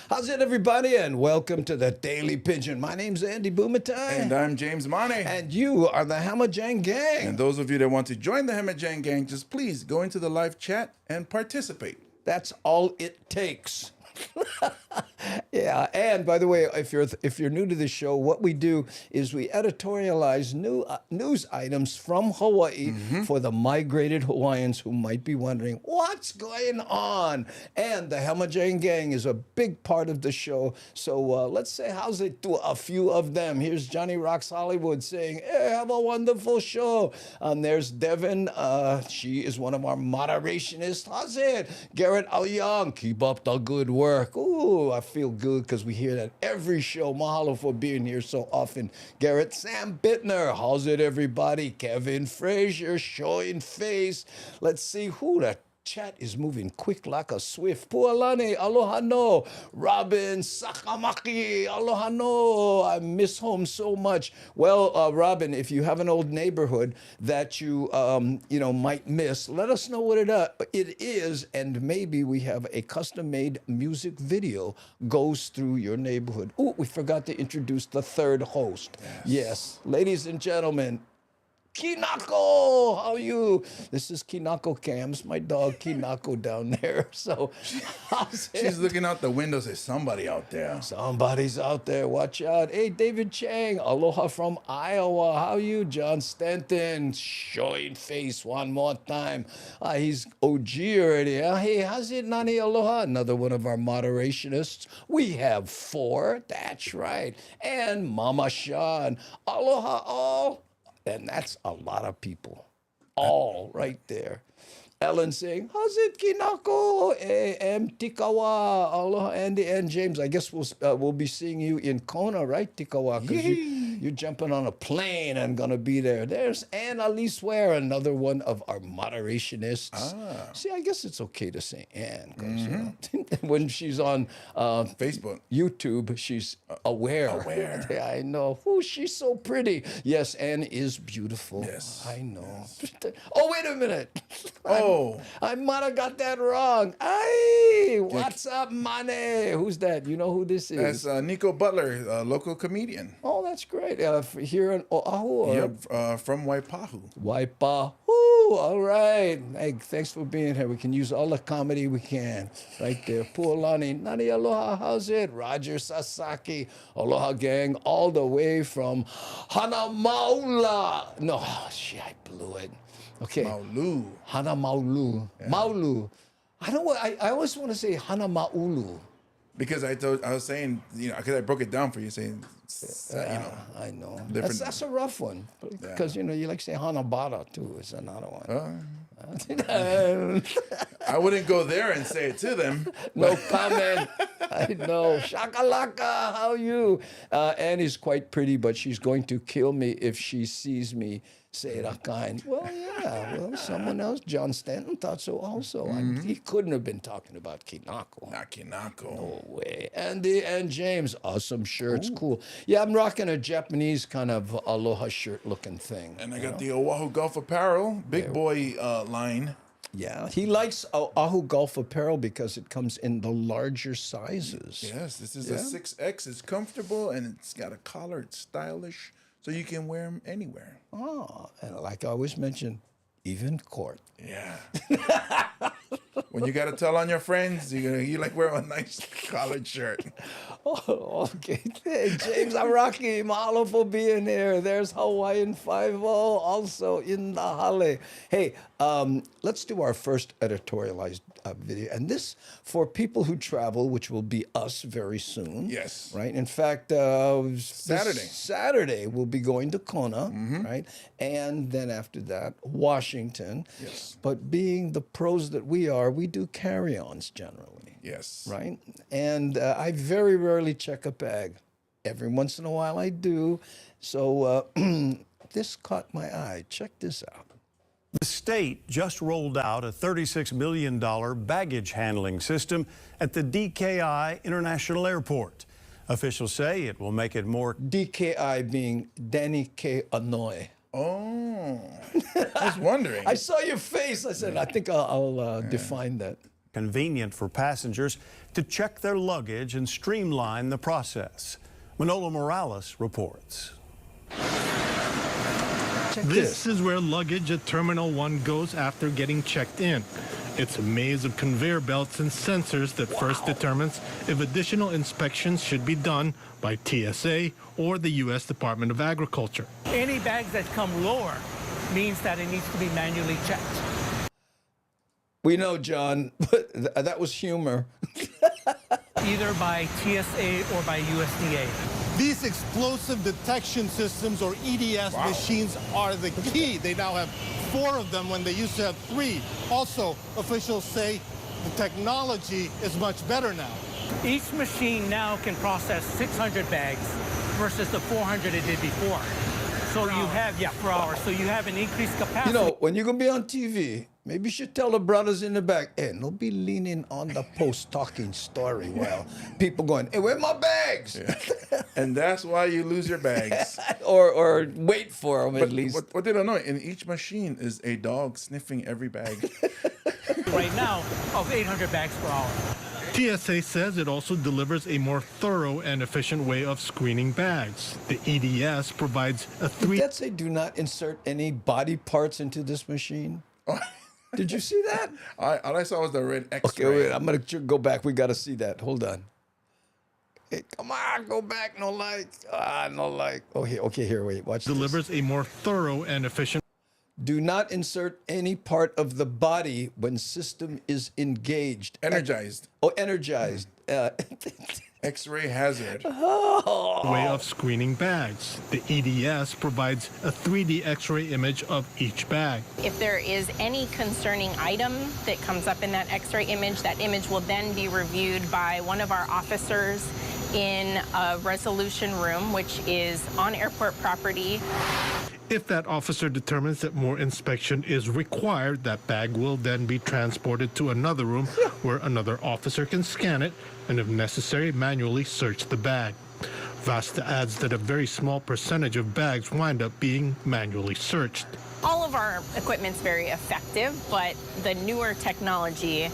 How's it, everybody? And welcome to the Daily Pidgin. My name's Andy Boomatai. And I'm James Mane. And you are the Hamajang Gang. And those of you that want to join the Hamajang Gang, just please go into the live chat and participate. That's all it takes. Yeah, and by the way, if you're new to the show, what we do is we editorialize news items from Hawaii for the migrated Hawaiians who might be wondering what's going on. And the Hamajang Gang is a big part of the show. So let's say how's it to a few of them. Here's Johnny Rocks Hollywood saying, "Hey, have a wonderful show." There's Devin. She is one of our moderationists. How's it? Garrett Young, keep up the good work. Ooh, I feel good because we hear that every show. Mahalo for being here so often. Garrett, Sam Bittner, how's it, everybody? Kevin Frazier, showing face. Let's see who the chat is moving quick like a swift. Pualani, aloha no. Robin Sakamaki, aloha no. I miss home so much. Well, Robin, if you have an old neighborhood that you might miss, let us know what it is, and maybe we have a custom-made music video goes through your neighborhood. Oh, we forgot to introduce the third host. Yes, ladies and gentlemen, Kinako, how are you? This is Kinako Cams, my dog Kinako down there. So, she's looking out the window. Says somebody out there. Somebody's out there. Watch out. Hey, David Chang, aloha from Iowa. How are you, John Stanton? Showing face one more time. He's OG already. Hey, how's it, Nani? Aloha. Another one of our moderationists. We have 4. That's right. And Mama Sean. Aloha all. And that's a lot of people, all right there. Ellen saying, how's it, Kinako? Tikawa. Aloha, Andy and James. I guess we'll be seeing you in Kona, right, Tikawa? Because you're jumping on a plane and going to be there. There's Ann Elise Ware, another one of our moderationists. See, I guess it's okay to say Ann, because when she's on Facebook, YouTube, she's aware. Yeah, I know. Oh, she's so pretty. Yes, Ann is beautiful. Yes. I know. Yes. Oh, wait a minute. I might have got that wrong. Hey, what's up, Mane? Who's that? You know who this is? That's Nico Butler, a local comedian. Oh, that's great. Here in Oahu? Or Yep, from Waipahu. Waipahu. All right. Hey, thanks for being here. We can use all the comedy we can. Right there. Puolani, Nani aloha, how's it? Roger Sasaki, aloha gang, all the way from Hanamaula. No, shit, I blew it. Okay. Maulu. Hanamaulu. Yeah. Maulu. I always want to say Hanamaulu. Because I was saying, because I broke it down for you, saying, I know. That's a rough one. Because, you like say Hanabara, too, is another one. I wouldn't go there and say it to them. No comment. I know. Shakalaka, how are you? Annie's quite pretty, but she's going to kill me if she sees me say that kind. Well, yeah. Well, someone else, John Stanton, thought so also. He couldn't have been talking about Kinako. Not Kinako. No way. Andy and James, awesome shirts. Ooh. Cool. Yeah, I'm rocking a Japanese kind of aloha shirt looking thing. And I got the Oahu Golf Apparel, big boy line. Yeah, he likes Oahu Golf Apparel because it comes in the larger sizes. Yes, this is a 6X. It's comfortable and it's got a collar. It's stylish, so you can wear them anywhere. Oh, and like I always mention, even court. Yeah. When you got to tell on your friends, you like wear a nice collared shirt. Oh, okay. Hey, James Araki, mahalo for being here. There's Hawaiian 5-0 also in the hale. Hey, let's do our first editorialized video. And this for people who travel, which will be us very soon. Yes. Right? In fact, Saturday we'll be going to Kona, right? And then after that, Washington. Yes. But being the pros that we are, we do carry-ons generally. Yes. Right? And I very rarely check a bag. Every once in a while I do. So this caught my eye. Check this out. The state just rolled out a $36 million baggage handling system at the DKI International Airport. Officials say it will make it more... DKI being Danny K. Hanoi. Oh, I was wondering. I saw your face. I said, I think I'll define that. ...convenient for passengers to check their luggage and streamline the process. Manolo Morales reports. This is where luggage at Terminal 1 goes after getting checked in. It's a maze of conveyor belts and sensors that first determines if additional inspections should be done by TSA or the U.S. Department of Agriculture. Any bags that come lower means that it needs to be manually checked. We know, John, but that was humor. Either by TSA or by USDA. These explosive detection systems, or EDS machines, are the key. They now have 4 of them when they used to have 3. Also, officials say the technology is much better now. Each machine now can process 600 bags versus the 400 it did before. So you have, per hour. So you have an increased capacity. You know, when you're going to be on TV, maybe you should tell the brothers in the back, hey, don't be leaning on the post talking story while people going, hey, where my bags? Yeah. And that's why you lose your bags. or wait for them at least. What they don't know, in each machine is a dog sniffing every bag. Right now, of 800 bags per hour. TSA says it also delivers a more thorough and efficient way of screening bags. The EDS provides a Did that say do not insert any body parts into this machine? Did you see that? All I saw was the red X-ray. Okay, wait, I'm going to go back. We got to see that. Hold on. Hey, come on, go back. No like. No like. Here, wait. Watch delivers this. A more thorough and efficient. Do not insert any part of the body when system is engaged. Energized. Energized. X-ray hazard. Way of screening bags. The EDS provides a 3D X-ray image of each bag. If there is any concerning item that comes up in that X-ray image, that image will then be reviewed by one of our officers in a resolution room, which is on airport property. If that officer determines that more inspection is required, that bag will then be transported to another room where another officer can scan it and, if necessary, manually search the bag. Vasta adds that a very small percentage of bags wind up being manually searched. All of our equipment's very effective, but the newer technology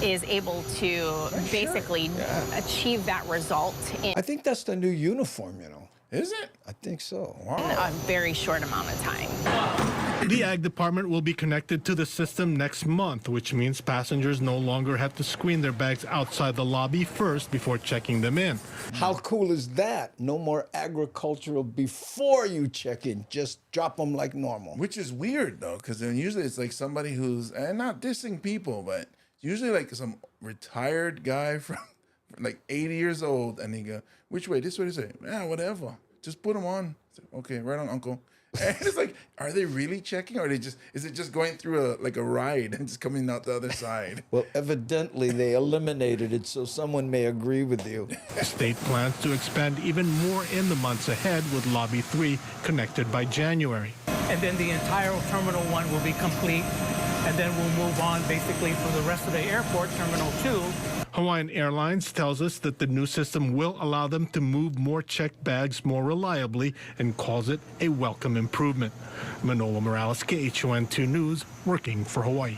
is able to basically achieve that result. I think that's the new uniform, you know. Is it? I think so. in a very short amount of time. The Ag Department will be connected to the system next month, which means passengers no longer have to screen their bags outside the lobby first before checking them in. How cool is that? No more agricultural before you check in. Just drop them like normal. Which is weird though, because then usually it's like somebody who's, and not dissing people, but usually like some retired guy from like 80 years old, and he go, which way? This way? This way? Yeah, whatever. Just put them on. Okay, right on, Uncle. And it's like, are they really checking, or is it just going through a ride and just coming out the other side? Well, evidently they eliminated it, so someone may agree with you. The state plans to expand even more in the months ahead, with Lobby 3 connected by January. And then the entire Terminal 1 will be complete. And then we'll move on basically for the rest of the airport, Terminal 2. Hawaiian Airlines tells us that the new system will allow them to move more checked bags more reliably and calls it a welcome improvement. Manoa Morales, KHON2 News, working for Hawaii.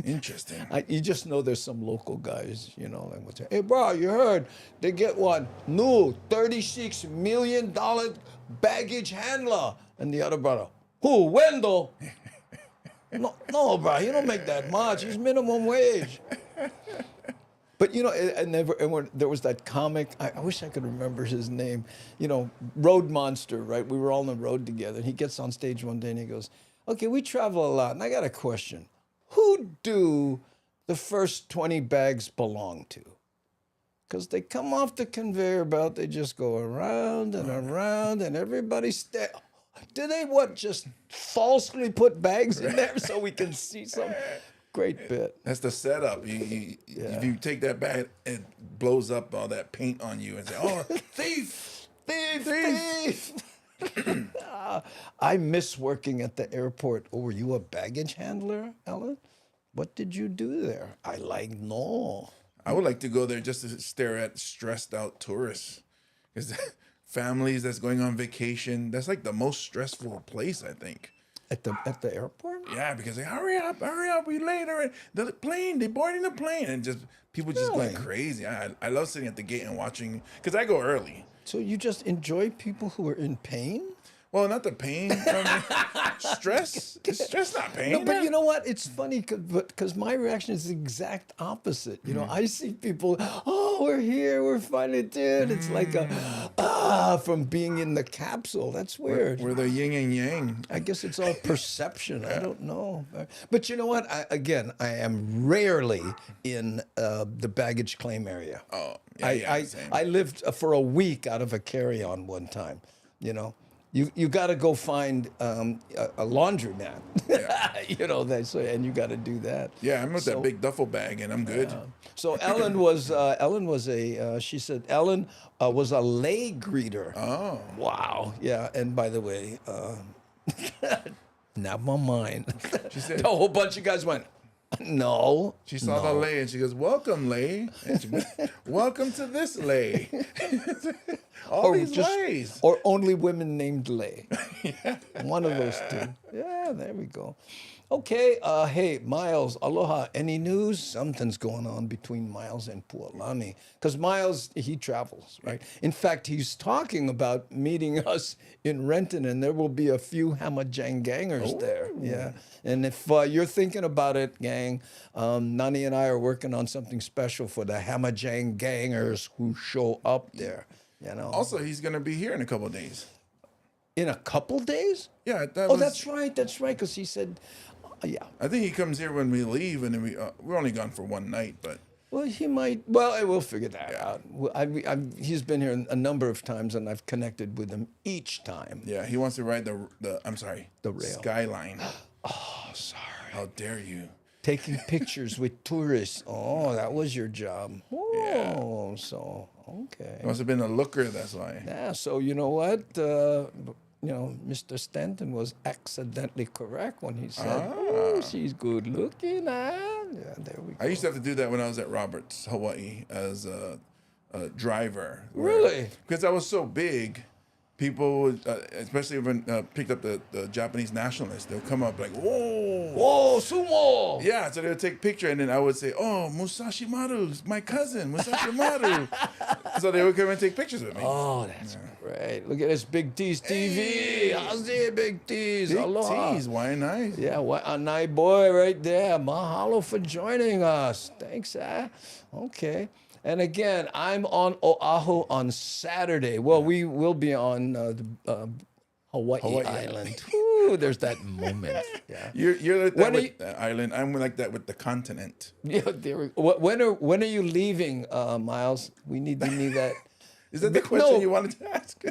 Interesting. You just know there's some local guys, you know, like what's hey, bro, you heard they get one new $36 million baggage handler. And the other brother, who, Wendell? No, bro, he don't make that much. He's minimum wage. But, you know, and there was that comic, I wish I could remember his name, you know, Road Monster, right? We were all on the road together. And he gets on stage one day and he goes, okay, we travel a lot. And I got a question. Who do the first 20 bags belong to? Because they come off the conveyor belt, they just go around and around, and everybody do they just falsely put bags in there so we can see some great bit? That's the setup. If you take that bag, it blows up all that paint on you and say, oh, thief, thief, thief. I miss working at the airport. Oh, were you a baggage handler, Ellen? What did you do there? No. I would like to go there just to stare at stressed out tourists. Because families that's going on vacation, that's like the most stressful place, I think. At the airport? Yeah, because they hurry up, we later. The plane, they boarding the plane, and just people just going crazy. I love sitting at the gate and watching, because I go early. So you just enjoy people who are in pain? Well, not the pain from stress. Stress, not pain. No, but you know what? It's funny because my reaction is the exact opposite. You know, I see people, oh, we're here, we're finally dead. It's like from being in the capsule. That's weird. We're the yin and yang. I guess it's all perception. I don't know. But you know what? I am rarely in the baggage claim area. Oh, yeah, I lived for a week out of a carry-on one time, you know. You got to go find a laundromat, you know, and you got to do that. Yeah, I'm with that big duffel bag, and I'm good. So Ellen was she said Ellen was a lay greeter. Oh, wow, yeah. And by the way, not my mind. She said a whole bunch of guys went. No. She saw the lay and she goes, welcome, lay. And she goes, welcome to this lay. All these lays. Or only women named Lay. Yeah. One of those two. Yeah, there we go. Okay, hey, Miles, aloha. Any news? Something's going on between Miles and Pualani. Because Miles, he travels, right? In fact, he's talking about meeting us in Renton, and there will be a few Hamajang gangers there. Yeah. And if you're thinking about it, gang, Nani and I are working on something special for the Hamajang gangers who show up there. You know. Also, he's going to be here in a couple of days. In a couple days? Yeah. That's right, because he said... yeah. I think he comes here when we leave, and then we're only gone for one night, but... Well, he might... Well, we'll figure that out. He's been here a number of times, and I've connected with him each time. Yeah, he wants to ride the rail. Skyline. Oh, sorry. How dare you. Taking pictures with tourists. Oh, that was your job. Oh, yeah. So, okay. He must have been a looker, that's why. Yeah, so you know what? You know, Mr. Stanton was accidentally correct when he said, oh, she's good looking. Yeah, there we go. I used to have to do that when I was at Roberts, Hawaii, as a driver. Really? Because I was so big, people would, especially when picked up the Japanese nationalists, they'll come up like, whoa. Whoa, sumo. Yeah, so they would take a picture, and then I would say, oh, Musashi Maru, my cousin, Musashi Maru. So they would come and take pictures with me. Oh, that's great. Look at this Big T's TV. How's it, Big T's? Big Aloha. T's, why nice? Yeah, what a nice boy right there. Mahalo for joining us. Thanks, Okay. And again, I'm on Oahu on Saturday. Well, we will be on the Hawaii Island. Ooh, there's that moment. Yeah. You're like that with the island. I'm like that with the continent. Yeah, there we go. When are you leaving, Miles? We need that. Is that the question you wanted to ask?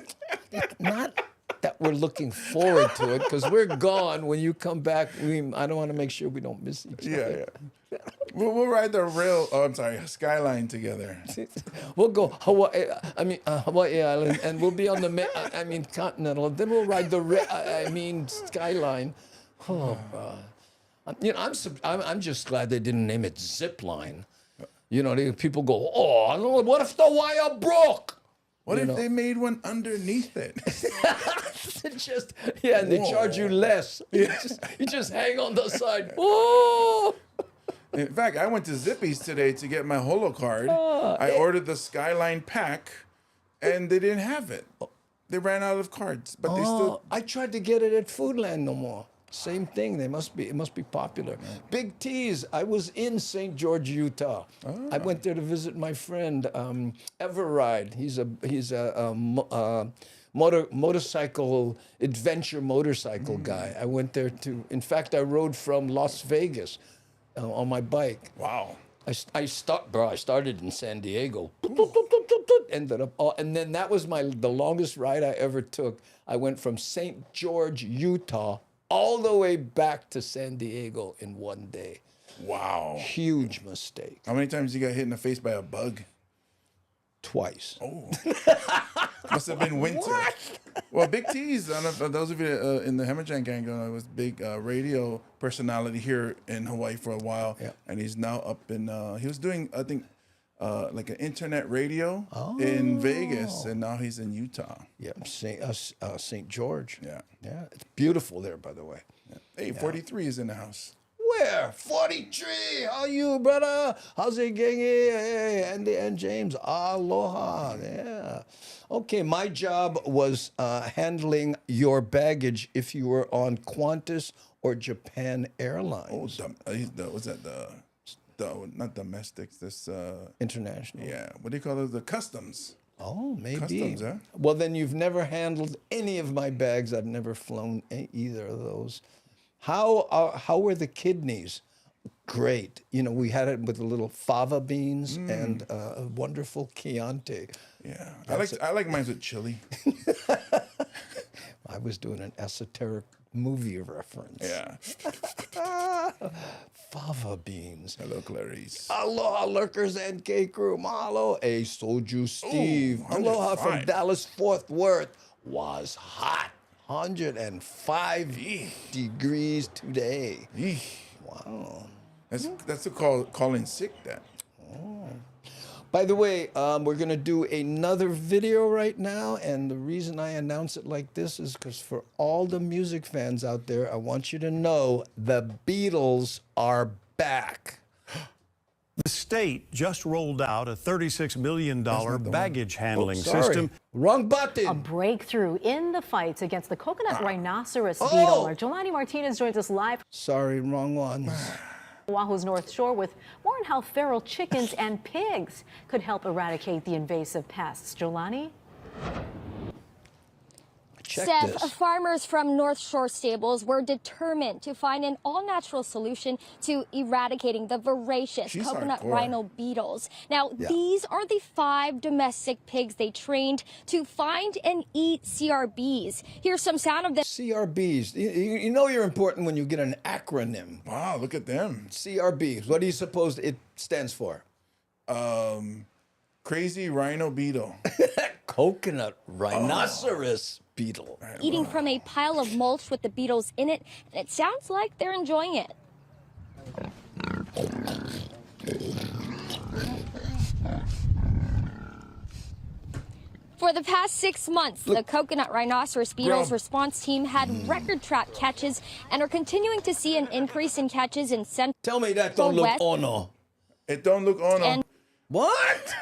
Not that we're looking forward to it, because we're gone. When you come back, I don't want to make sure we don't miss each other. Yeah. We'll ride the rail. Oh, I'm sorry, Skyline together. We'll go Hawaii Island, and we'll be on the Continental. Then we'll ride the Skyline. Oh, I'm just glad they didn't name it Zip Line. People go, oh, what if the wire broke? What if they made one underneath it? And they charge you less. You just hang on the side. Oh. In fact, I went to Zippy's today to get my Holo card. I ordered the Skyline pack, and they didn't have it. They ran out of cards, but they still. I tried to get it at Foodland no more. Same thing. It must be popular. Big T's. I was in St. George, Utah. I went there to visit my friend Everride. He's a motorcycle adventure motorcycle guy. I went there to. In fact, I rode from Las Vegas on my bike. Wow. I started in San Diego. Ended up, and then that was the longest ride I ever took. I went from St. George, Utah, all the way back to San Diego in one day. Wow. Huge mistake. How many times you got hit in the face by a bug? Twice. Oh. Must have been winter. What? Well, Big T's, for those of you in the Hemmerjan gang, I was big radio personality here in Hawaii for a while. Yeah. And he's now up in, he was doing, I think, like an internet radio in Vegas, and now he's in Utah. Yeah, St. George. Yeah. Yeah, it's beautiful there, by the way. Yeah. Hey, 43 is in the house. Where? 43. How you, brother? How's it, gangy? Hey, Andy and James. Aloha. Yeah. Okay, my job was handling your baggage if you were on Qantas or Japan Airlines. Was that not domestics, this... International. Yeah. What do you call it? The customs. Oh, maybe. Customs, huh? Well, then you've never handled any of my bags. I've never flown either of those. How were the kidneys? Great. We had it with the little fava beans and a wonderful Chianti. Yeah, I like mine with chili. I was doing an esoteric movie reference. Yeah. Fava beans. Hello, Clarice. Aloha, lurkers and K-Crew. Mahalo. Hey, Soju Steve. Ooh, Aloha from 105. Dallas, Fort Worth. Was hot. 105 degrees today. Eesh. Wow. That's a call in sick. That. By the way, we're going to do another video right now, and the reason I announce it like this is because for all the music fans out there, I want you to know the Beatles are back. The state just rolled out a $36 million baggage handling Sorry. system. Wrong button. A breakthrough in the fights against the coconut rhinoceros Oh. beetle. Our Jelani Martinez joins us live Sorry, wrong one. from Oahu's North Shore with more on how feral chickens and pigs could help eradicate the invasive pests. Jelani? Check Steph, this. farmers from North Shore Stables were determined to find an all-natural solution to eradicating the voracious She's coconut hardcore. rhino beetles. Now, Yeah. these are the 5 domestic pigs they trained to find and eat CRBs. Here's some sound of them. CRBs. You know you're important when you get an acronym. Wow, look at them. CRBs. What do you suppose it stands for? Crazy rhino beetle. Coconut rhinoceros beetle. eating from a pile of mulch with the beetles in it, and it sounds like they're enjoying it. For the past 6 months, the coconut rhinoceros beetles response team had record track catches and are continuing to see an increase in catches in central Tell me that don't look west ono. It don't look on. and What?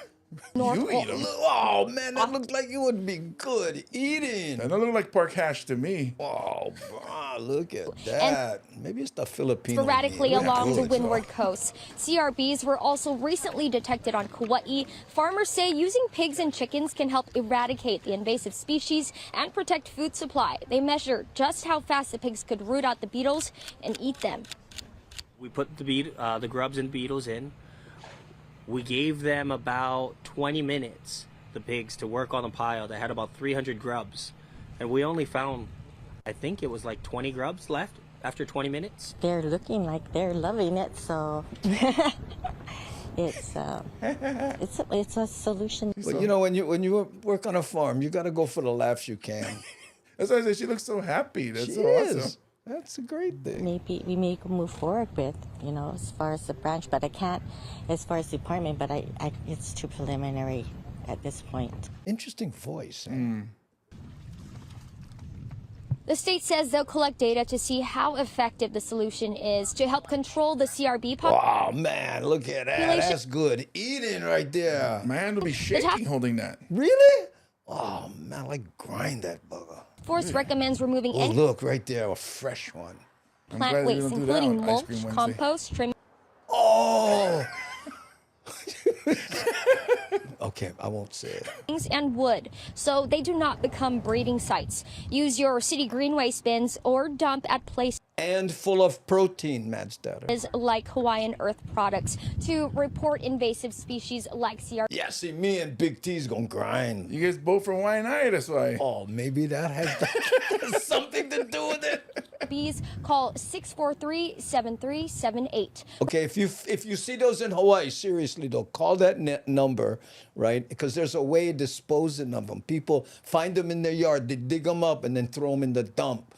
You eat them. Oh man, that looks like it would be good eating. That don't look like pork hash to me. Oh, bro, look at that. Maybe it's the Filipino. Sporadically meat. along the Good. windward coast. CRBs were also recently detected on Kauai. Farmers say using pigs and chickens can help eradicate the invasive species and protect food supply. They measure just how fast the pigs could root out the beetles and eat them. We put the grubs and beetles in. We gave them about 20 minutes, the pigs, to work on the pile. They had about 300 grubs. And we only found, I think it was like 20 grubs left after 20 minutes. They're looking like they're loving it, so it's a solution. But you know, when you work on a farm, you got to go for the laughs you can. That's why I said she looks so happy. That's She so is. awesome. That's a great thing. Maybe we may move forward with, as far as the branch, but I can't, as far as the department, but it's too preliminary at this point. Interesting voice. Eh? The state says they'll collect data to see how effective the solution is to help control the CRB population. Oh man, look at that. That's good eating right there. My hand will be shaking holding that. Really? Oh man, like grind that bugger. Force recommends removing Oh, any look right there, a fresh one. plant waste, including mulch, compost, trimming. Oh. Okay, I won't say it. And wood, so they do not become breeding sites. Use your city greenway bins or dump at places And full of protein, Madstatter. like Hawaiian Earth products to report invasive species like CRB. Yeah, see, me and Big T's gonna grind. You guys both from Waianae, that's why. Oh, maybe that has something to do with it. Bees, call 643-7378. Okay, if you see those in Hawaii, seriously though, call that number, right? Because there's a way of disposing of them. People find them in their yard, they dig them up and then throw them in the dump.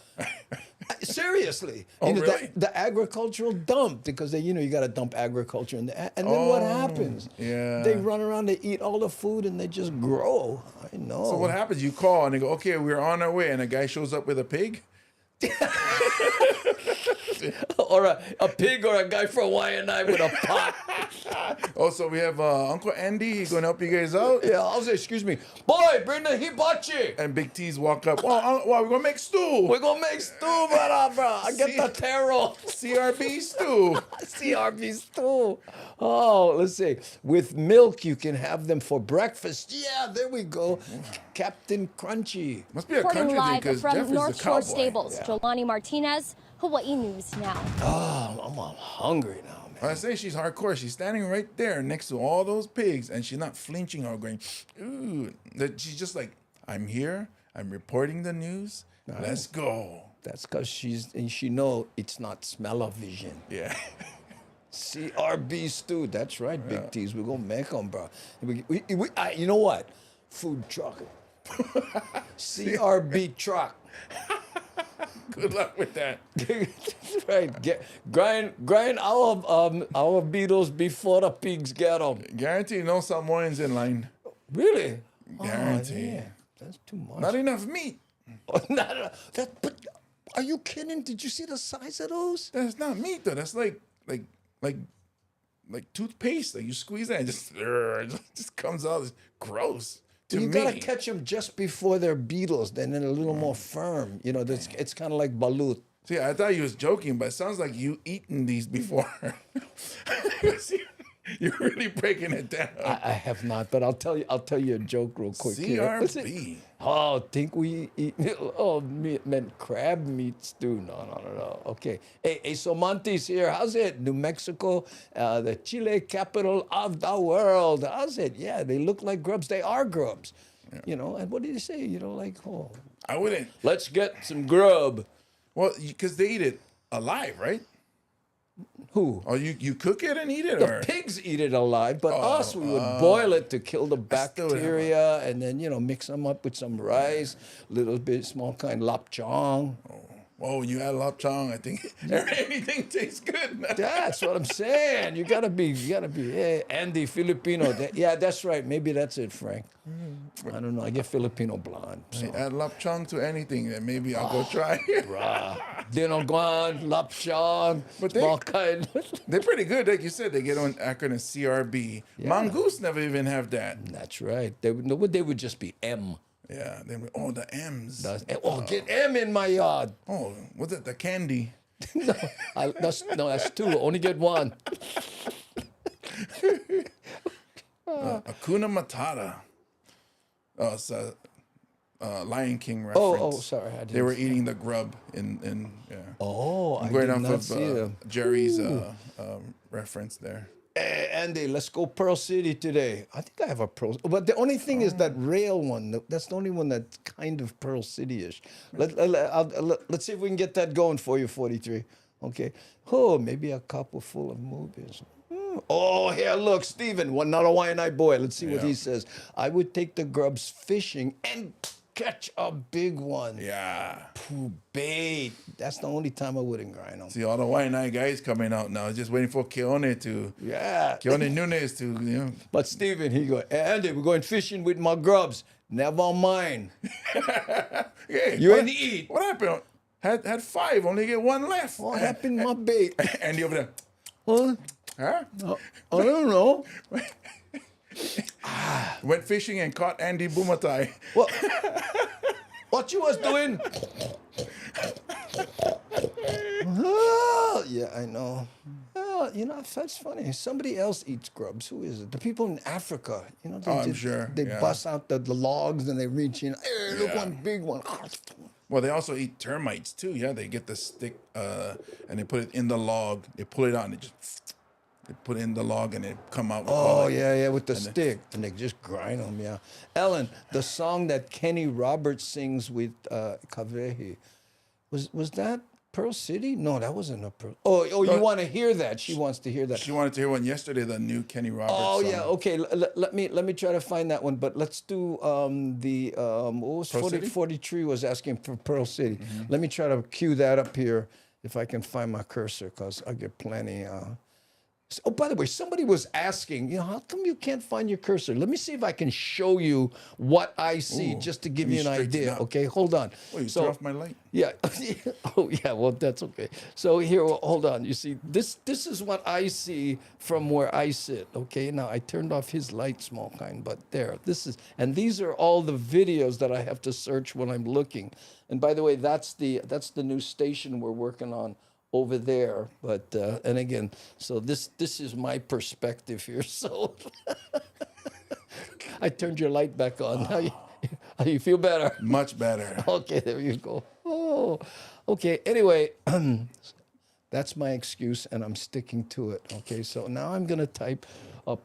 Seriously, Oh, really? the agricultural dump, because they, you got to dump agriculture in there. And then what happens? Yeah. They run around, they eat all the food, and they just grow. I know. So what happens? You call and they go, okay, we're on our way, and a guy shows up with a pig? Or a pig or a guy from Waianae with a pot. Oh, so we have Uncle Andy. He's going to help you guys out? Yeah, I'll say, excuse me. Boy, bring the hibachi. And Big T's walk up. Well, we're going to make stew. We're going to make stew, brother. I get the taro. CRB stew. CRB stew. Oh, let's see. With milk, you can have them for breakfast. Yeah, there we go. Captain Crunchy. Must be a Reporting country thing live because from Jeff is the North Shore cowboy. Stables, Jolani Martinez, Hawaii News Now. Oh, I'm hungry now, man. I say she's hardcore. She's standing right there next to all those pigs, and she's not flinching or going, ooh. She's just like, I'm here. I'm reporting the news. Let's go. That's because she know it's not smell-o-vision. Yeah. CRB stew. That's right, Big T's. We're going to make them, bro. You know what? Food truck. CRB truck. Good luck with that. Right. Grind our beetles before the pigs get them. Guarantee no Samoans in line. Really? Guarantee. Oh, yeah. That's too much. Not enough meat. But are you kidding? Did you see the size of those? That's not meat though. That's like toothpaste. Like you squeeze it and it just comes out. It's gross. You gotta catch them just before they're beetles, then they're a little more firm. It's kind of like balut. See, I thought you was joking, but it sounds like you eaten these before. You're really breaking it down. I have not, but I'll tell you a joke real quick. CRB. Oh, think we eat? Oh, meant crab meat stew. No. Okay. Hey, Somanti's here. How's it? New Mexico, the Chile capital of the world. How's it? Yeah, they look like grubs. They are grubs. Yeah. And what did he say? I wouldn't. Let's get some grub. Well, because they eat it alive, right? Who? Oh, you cook it and eat it? The pigs eat it alive, but us, we would boil it to kill the bacteria and then, mix them up with some rice, little bit, small kind lapchang. Whoa, when you add lapchang, I think anything tastes good. That's what I'm saying. You gotta be, hey, Andy Filipino. Yeah, that's right. Maybe that's it, Frank. I don't know. I get Filipino blonde. So. Add lapchang to anything, then maybe I'll go try. Bruh. Dinoguan, lapchang, But small kind. They're pretty good. Like you said, they get on acronym CRB. Yeah. Mongoose never even have that. That's right. They would just be M. Yeah. The M's. Get M in my yard. Oh, what's it? The candy. That's two. Only get one. Hakuna Matata. Oh, it's a Lion King reference. Sorry. They were eating the grub in yeah. Oh, I Going did off not of see Jerry's reference there. Hey, Andy, let's go Pearl City today. I think I have a Pearl, but the only thing is that rail one. That's the only one that's kind of Pearl City-ish. Let's see if we can get that going for you, 43. Okay. Oh, maybe a couple full of movies. Oh, here, look, Steven, not a Waianae boy. Let's see what he says. I would take the grubs fishing and catch a big one. Yeah. Pooh, bait. That's the only time I wouldn't grind them. See, all the Waianae guys coming out now. Just waiting for Keone Nunes to, But Steven, he go, Andy, we're going fishing with my grubs. Never mind. Hey, You ain't eat. What happened? Had 5, only get 1 left. What happened to my bait? Andy over there. Huh? Huh? I don't know. Went fishing and caught Andy Bumatai. What you was doing? Yeah, I know. That's funny. Somebody else eats grubs. Who is it? The people in Africa. I'm sure. They bust out the logs and they reach in. Hey, look, one big one. Well, they also eat termites too. Yeah, they get the stick and they put it in the log. They pull it out and they put it in the log and they come out. With the stick. And they just grind them, yeah. Ellen, the song that Kenny Roberts sings with Kavehi, was that Pearl City? No, that wasn't a Pearl. Oh, you want to hear that? She wants to hear that. She wanted to hear one yesterday, the new Kenny Roberts song. Yeah, okay. Let me try to find that one. But let's do what was 43 was asking for Pearl City. Mm-hmm. Let me try to cue that up here if I can find my cursor, because I get plenty. Oh, by the way, somebody was asking, how come you can't find your cursor? Let me see if I can show you what I see, just to give you an idea. Okay, hold on. Oh, you threw off my light. Yeah. Oh, yeah. Well, that's okay. So here, hold on. You see, this is what I see from where I sit. Okay. Now I turned off his light, small kind, but there. And these are all the videos that I have to search when I'm looking. And by the way, that's the new station we're working on over there. But and again, so this is my perspective here. So I turned your light back on. How you feel better? Much better. Okay, there you go. Oh, okay. Anyway, that's my excuse, and I'm sticking to it. Okay, so now I'm gonna type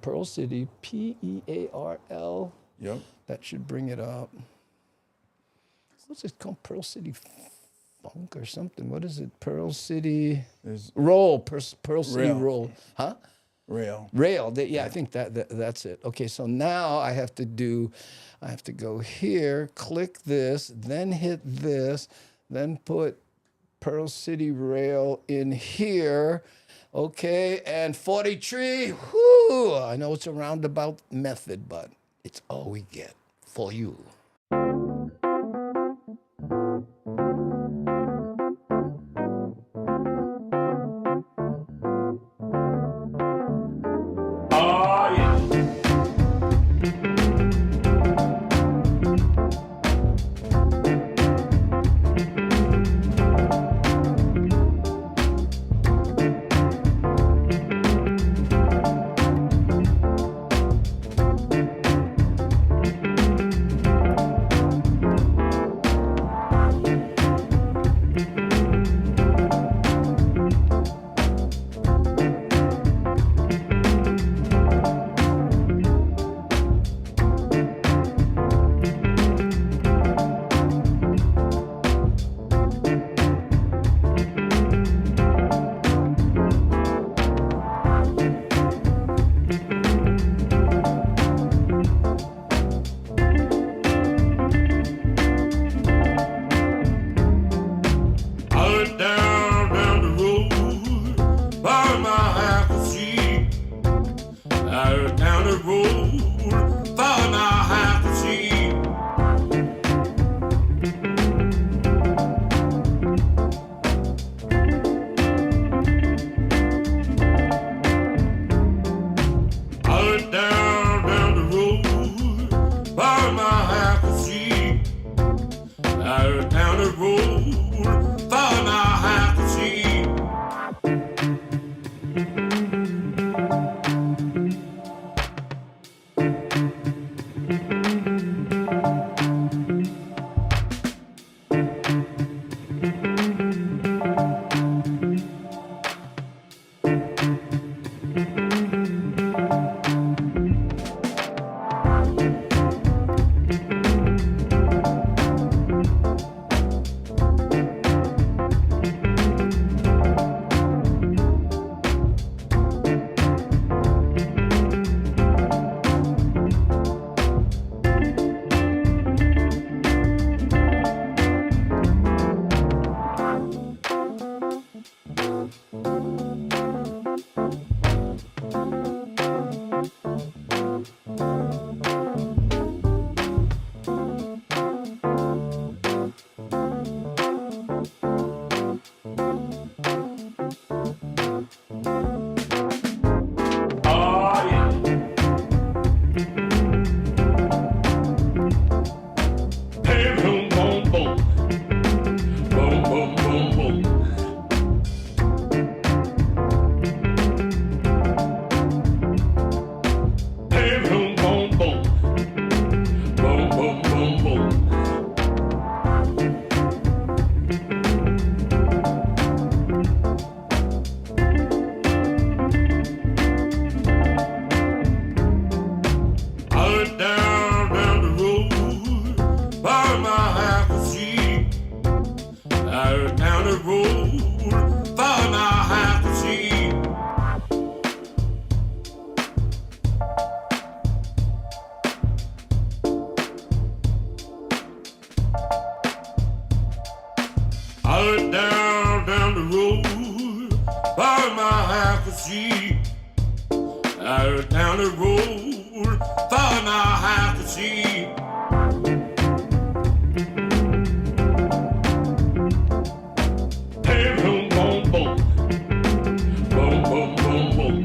Pearl City, Pearl. Yep. That should bring it up. What's it called? Pearl City Funk or something? What is it? Pearl City Roll. Pearl City Roll. Huh? Rail. I think that's it. Okay, so now I have to go here, click this, then hit this, then put Pearl City Rail in here. Okay, and 43, whoo! I know it's a roundabout method, but it's all we get for you. Out down the road, thought I have to see. Down the road, by my half a seat. Out down the road, thought I have to see. Hey, boom, boom, boom. Boom, boom, boom, boom.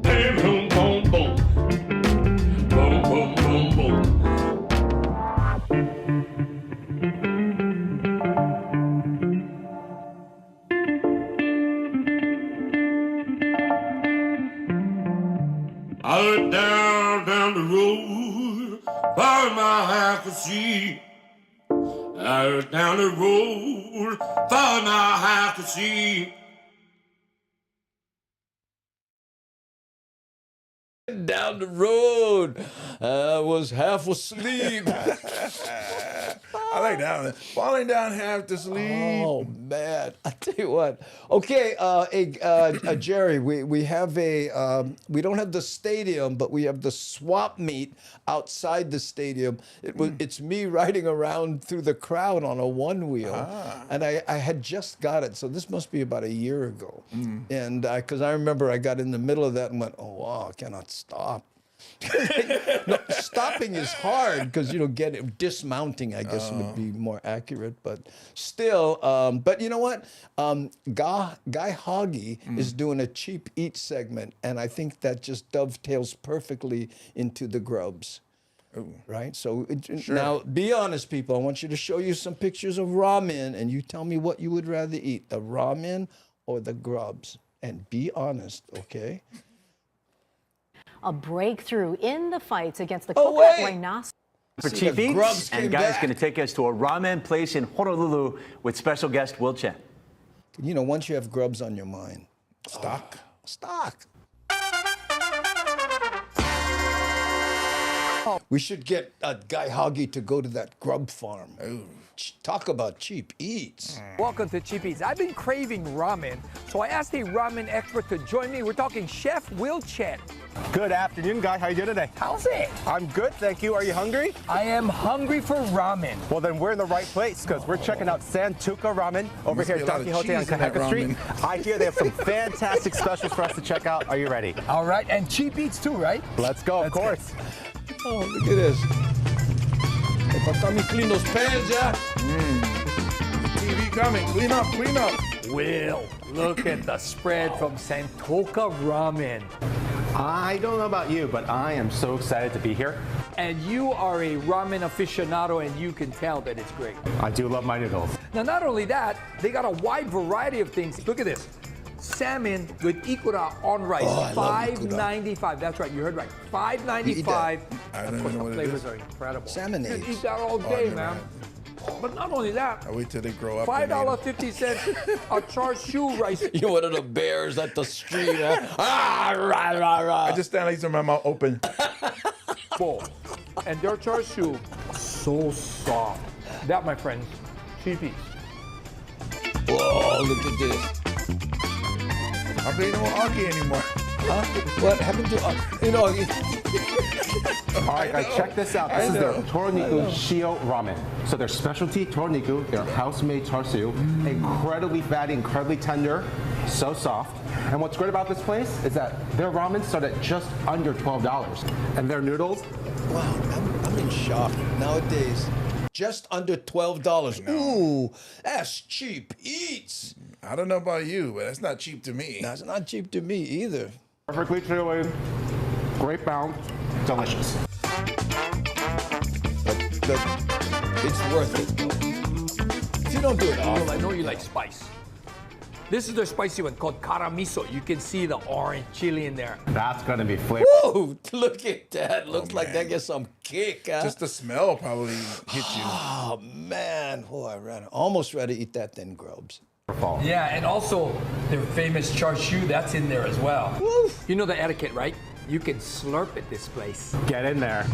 Hey, boom, boom, boom. Boom, boom, boom, boom. Out down the road, by my half a seat. Out down the road, thought I have to see. Down the road, I was half asleep. I like that one. Falling down half to sleep. Oh man, I tell you what. Okay, Jerry, we have we don't have the stadium, but we have the swap meet outside the stadium. It's me riding around through the crowd on a one wheel, and I had just got it, so this must be about a year ago. And because I remember I got in the middle of that and went, oh wow, I cannot stop. No, stopping is hard because dismounting, I guess, would be more accurate, but still. But you know what? Guy Hoggy is doing a cheap eat segment, and I think that just dovetails perfectly into the grubs. Ooh. Right? So Sure. Now, be honest, people. I want you to show you some pictures of ramen, and you tell me what you would rather eat, the ramen or the grubs. And be honest, okay? A breakthrough in the fights against the coconut rhinoceros. For Cheap Eats, and Guy's going to take us to a ramen place in Honolulu with special guest Will Chen. You know, once you have grubs on your mind, stock. We should get Guy Hoggy to go to that grub farm. Ooh. Talk about cheap eats. Welcome to Cheap Eats. I've been craving ramen, so I asked a ramen expert to join me. We're talking Chef Will Chen. Good afternoon, Guy. How you doing today? How's it? I'm good, thank you. Are you hungry? I am hungry for ramen. Well, then we're in the right place because we're checking out Santuka Ramen over here at Don Quixote on Kahaka Street. I hear they have some fantastic specials for us to check out. Are you ready? All right, and Cheap Eats too, right? Let's go, of course. Oh, look at this. Let me clean those pans, yeah? TV coming. Clean up, clean up. Will, look at the spread from Santuka Ramen. I don't know about you, but I am so excited to be here. And you are a ramen aficionado, and you can tell that it's great. I do love my noodles. Now, not only that, they got a wide variety of things. Look at this. Salmon with ikura on rice, $5.95. That's right, you heard right. $5.95. Of course, the flavors are incredible. Salmon You can eat that all day, man. But not only that, I wait till they grow up. $5.50 a char siu rice. You're one of the bears at the street. Ah, rah, rah, rah. I just stand like this with my mouth open. Bowl. And their char siu, so soft. That, my friends, cheapies. Whoa, look at this. I don't know Aki anymore. Huh? What happened to All right, guys, check this out. This is their Toroniku Shio Ramen. So their specialty, Toroniku, their house-made char siu, incredibly fatty, incredibly tender, so soft. And what's great about this place is that their ramen start at just under $12. And their noodles, wow, I'm in shock nowadays. Just under $12. Ooh, that's cheap eats. I don't know about you, but that's not cheap to me. That's not cheap to me either. perfectly chili, great bounce, delicious. But it's worth it. If you don't do it often. I know you like spice. This is their spicy one called caramiso. You can see the orange chili in there. That's gonna be flavor. Whoa, look at that. Looks like that gets some kick, huh? Just the smell probably hit you. Oh, man. Oh, almost ready to eat that then, Grubs. Yeah, and also their famous char siu, that's in there as well. Woof. You know the etiquette, right? You can slurp at this place. Get in there.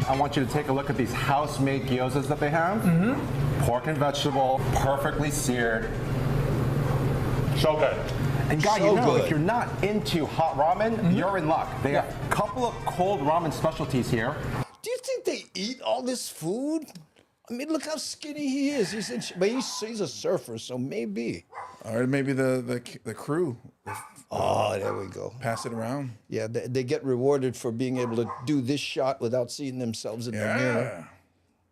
I want you to take a look at these house-made gyozas that they have. Pork and vegetable, perfectly seared. So good. And guy, So you know, good. if you're not into hot ramen, you're in luck. They have a couple of cold ramen specialties here. Do you think they eat all this food? I mean, look how skinny he is. But he's a surfer, so maybe. Or maybe the crew. Oh, there we go. Pass it around. Yeah, they get rewarded for being able to do this shot without seeing themselves in the mirror.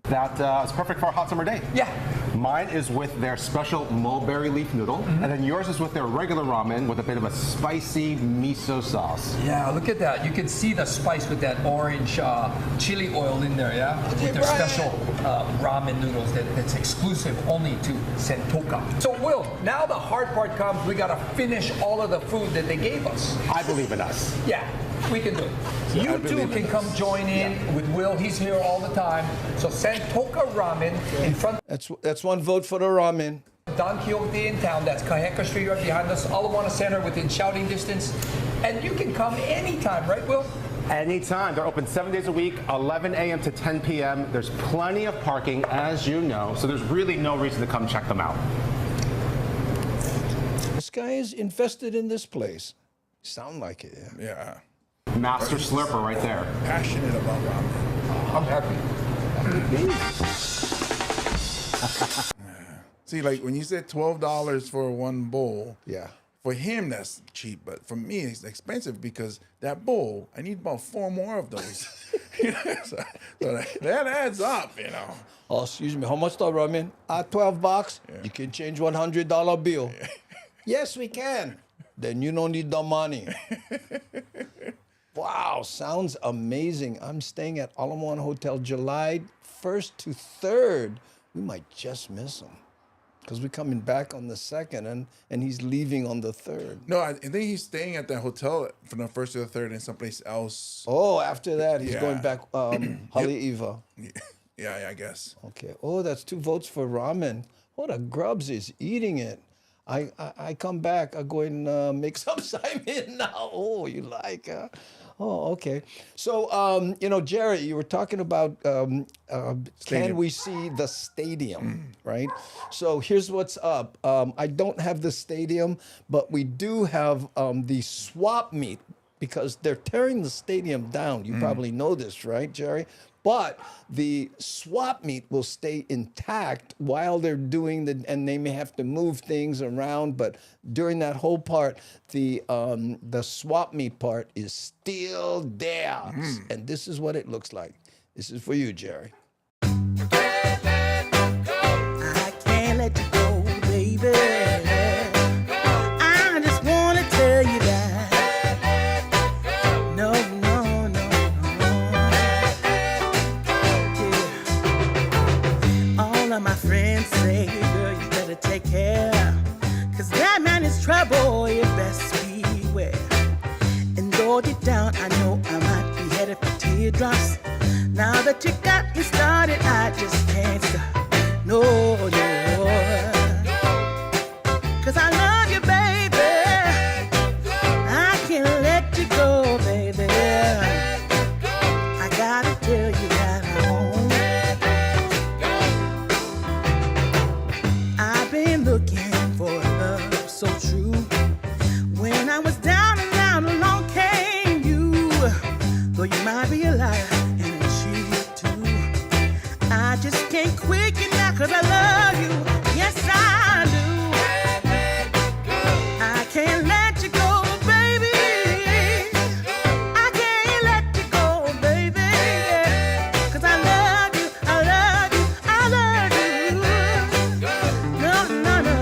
That is perfect for a hot summer day. Yeah. Mine is with their special mulberry leaf noodle, and then yours is with their regular ramen with a bit of a spicy miso sauce. Yeah, look at that. You can see the spice with that orange chili oil in there, yeah? With their special ramen noodles that's exclusive only to Sentoka. So, Will, now the hard part comes. We got to finish all of the food that they gave us. I believe in us. Yeah, we can do it. You too can come join in with Will. He's here all the time. So Sentoka Ramen in front. That's one vote for the ramen. Don Quixote in town. That's Kaheka Street right behind us. Alamoana Center within shouting distance. And you can come anytime, right, Will? Anytime. They're open 7 days a week, 11 a.m. to 10 p.m. There's plenty of parking, as you know, so there's really no reason to come check them out. This guy is invested in this place. Sound like it, yeah. Yeah. Master slurper right there. Passionate about ramen. I'm happy. See, like when you said $12 for one bowl, yeah. For him that's cheap, but for me it's expensive because that bowl, I need about 4 more of those. so that adds up, you know. Oh, excuse me. How much the ramen? $12. Yeah. You can change $100 bill. Yeah. Yes, we can. Then you don't need the money. Wow, sounds amazing. I'm staying at Alamoana Hotel July 1st to 3rd. We might just miss him because we're coming back on the 2nd and he's leaving on the 3rd. No, I think he's staying at that hotel from the 1st to the 3rd and someplace else. Oh, after that, he's going back Haleiwa. Yeah, I guess. Okay. Oh, that's 2 votes for ramen. Oh, the Grubs is eating it. I come back. I go and make some Simon now. Oh, you like? Oh, okay. So, Jerry, you were talking about can we see the stadium, right? So here's what's up. I don't have the stadium, but we do have the swap meet because they're tearing the stadium down. You probably know this, right, Jerry? But the swap meet will stay intact while they're doing and they may have to move things around. But during that whole part, the swap meet part is still there. And this is what it looks like. This is for you, Jerry. I can't let you go, baby. I just want to hold it down. I know I might be headed for teardrops. Now that you got me started, I just can't stop. No, no. 'Cause I love you, baby. I can't let you go, baby. I gotta tell you that I've been looking for love so true. When I was down and out, along came you. Though you might be a liar and a cheat too, I just can't quit you now 'cause I love you. Yes, I do. I can't let you go, baby. I can't let you go, baby. 'Cause I love you, I love you, I love you. No, no, no.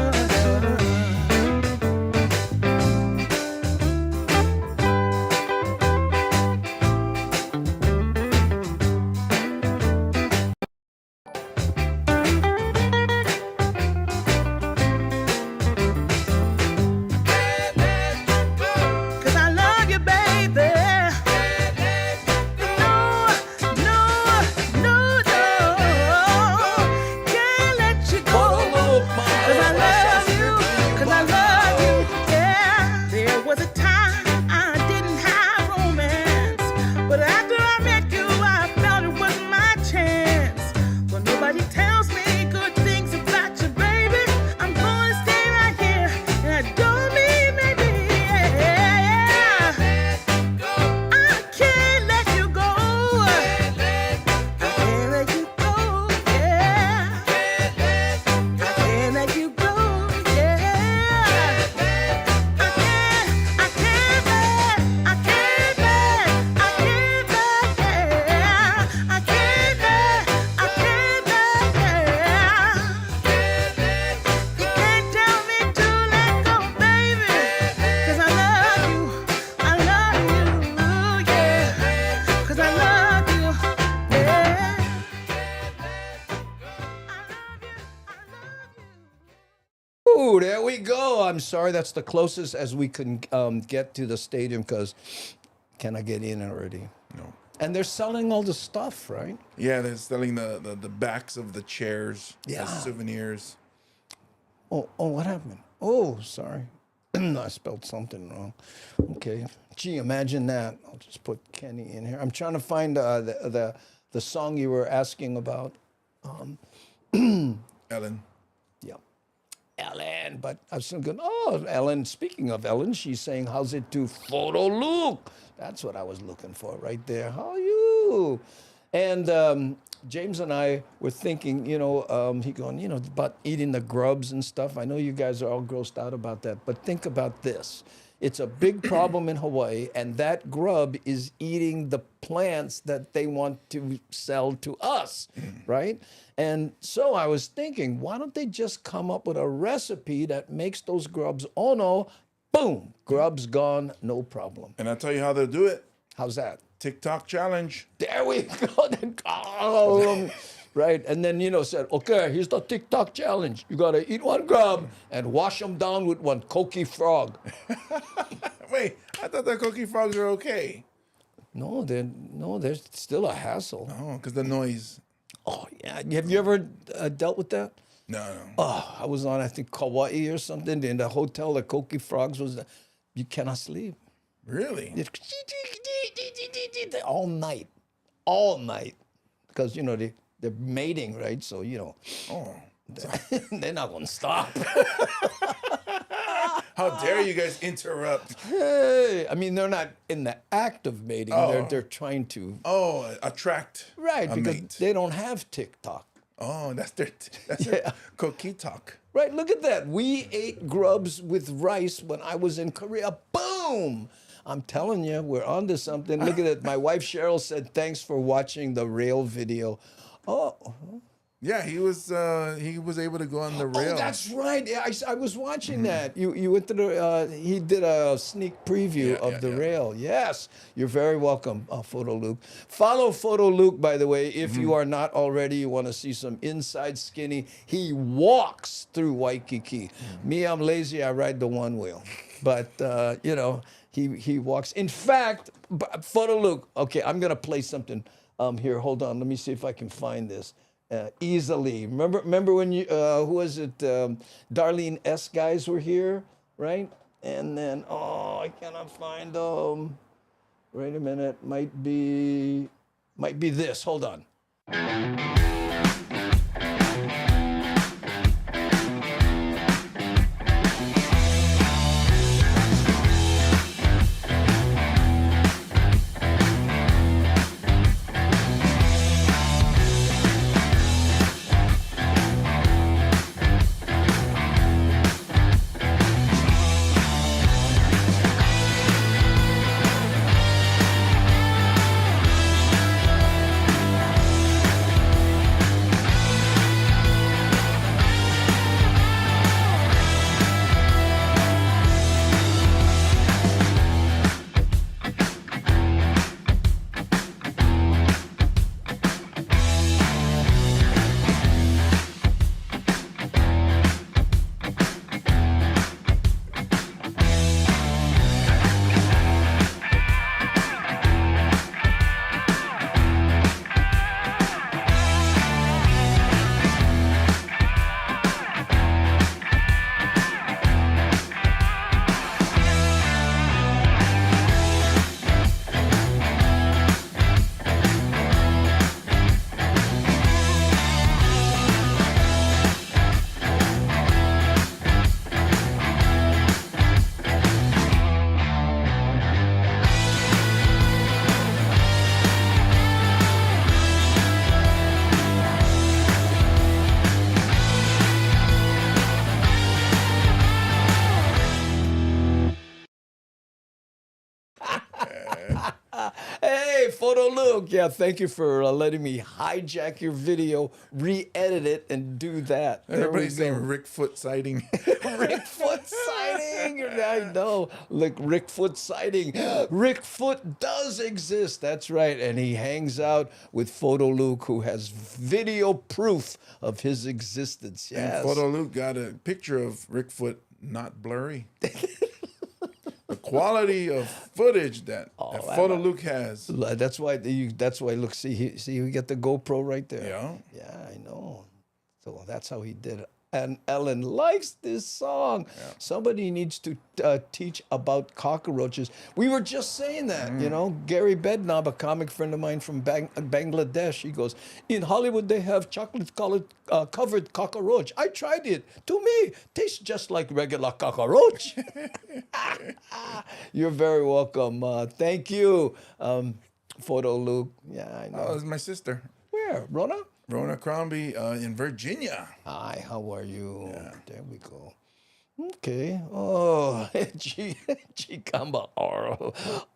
Ooh, there we go. I'm sorry, that's the closest as we can get to the stadium because can I get in already? No. And they're selling all the stuff, right? Yeah, they're selling the backs of the chairs Yeah. as souvenirs. Oh, what happened? Oh, sorry. I spelled something wrong. Okay. Gee, imagine that. I'll just put Kenny in here. I'm trying to find the song you were asking about. Ellen. Yeah. Ellen, but I was thinking, oh, Ellen, speaking of Ellen, she's saying, how's it to Photo Luke? That's what I was looking for right there. How are you? And James and I were thinking, he going, about eating the grubs and stuff. I know you guys are all grossed out about that, but think about this. It's a big problem in Hawaii, and that grub is eating the plants that they want to sell to us, right? And so I was thinking, why don't they just come up with a recipe that makes those grubs, oh no, boom, grubs gone, no problem. And I'll tell you how they'll do it. How's that? TikTok challenge. There we go. Right, and then, said, okay, here's the TikTok challenge. You got to eat one grub and wash them down with one coqui frog. Wait, I thought the coqui frogs are okay. No, they're still a hassle. Oh, because the noise. Oh, yeah. Have you ever dealt with that? No. Oh, I was on, I think, Kauai or something. In the hotel, the coqui frogs was, you cannot sleep. Really? All night. Because, they're mating, right? So, they're not going to stop. How dare you guys interrupt? Hey, I mean, they're not in the act of mating. Oh. They're trying to. Oh, attract. Right, a because mate. they don't have TikTok. Oh, that's their coqui talk. Right, look at that. We ate grubs with rice when I was in Korea. Boom! I'm telling you, we're onto something. Look at it. My wife Cheryl said, thanks for watching the rail video. Oh. Yeah, he was able to go on the rail. Oh, that's right. Yeah, I was watching that. You went to the, he did a sneak preview of the rail. Yes, you're very welcome, Photo Luke. Follow Photo Luke, by the way, if you are not already. You want to see some inside skinny. He walks through Waikiki. Me, I'm lazy. I ride the one wheel. But, he walks. In fact, Photo Luke. Okay, I'm gonna play something here. Hold on. Let me see if I can find this easily. Remember when you who was it? Darlene S. guys were here, right? And then I cannot find them. Wait a minute. Might be this. Hold on. Hey, Photo Luke. Yeah, thank you for letting me hijack your video, re-edit it, and do that. Everybody's saying Rick Foot sighting. Rick Foot sighting. I know. Look, Rick Foot sighting. Rick Foot does exist. That's right. And he hangs out with Photo Luke, who has video proof of his existence. Yes. And Photo Luke got a picture of Rick Foot not blurry. The quality of footage that Photo Luke has. That's why. Look, see, we get the GoPro right there. Yeah. Yeah, I know. So that's how he did it. And Ellen likes this song. Yeah. Somebody needs to teach about cockroaches. We were just saying that, you know. Gary Bednob, a comic friend of mine from Bangladesh, he goes, in Hollywood they have chocolate-covered cockroach. I tried it. To me, tastes just like regular cockroach. You're very welcome. Thank you, Photo Luke. Yeah, I know. Oh, it's my sister. Where? Rona? Rona Crombie in Virginia. Hi, how are you? Yeah. There we go. Okay. Oh, Chicamba R-O-F-L.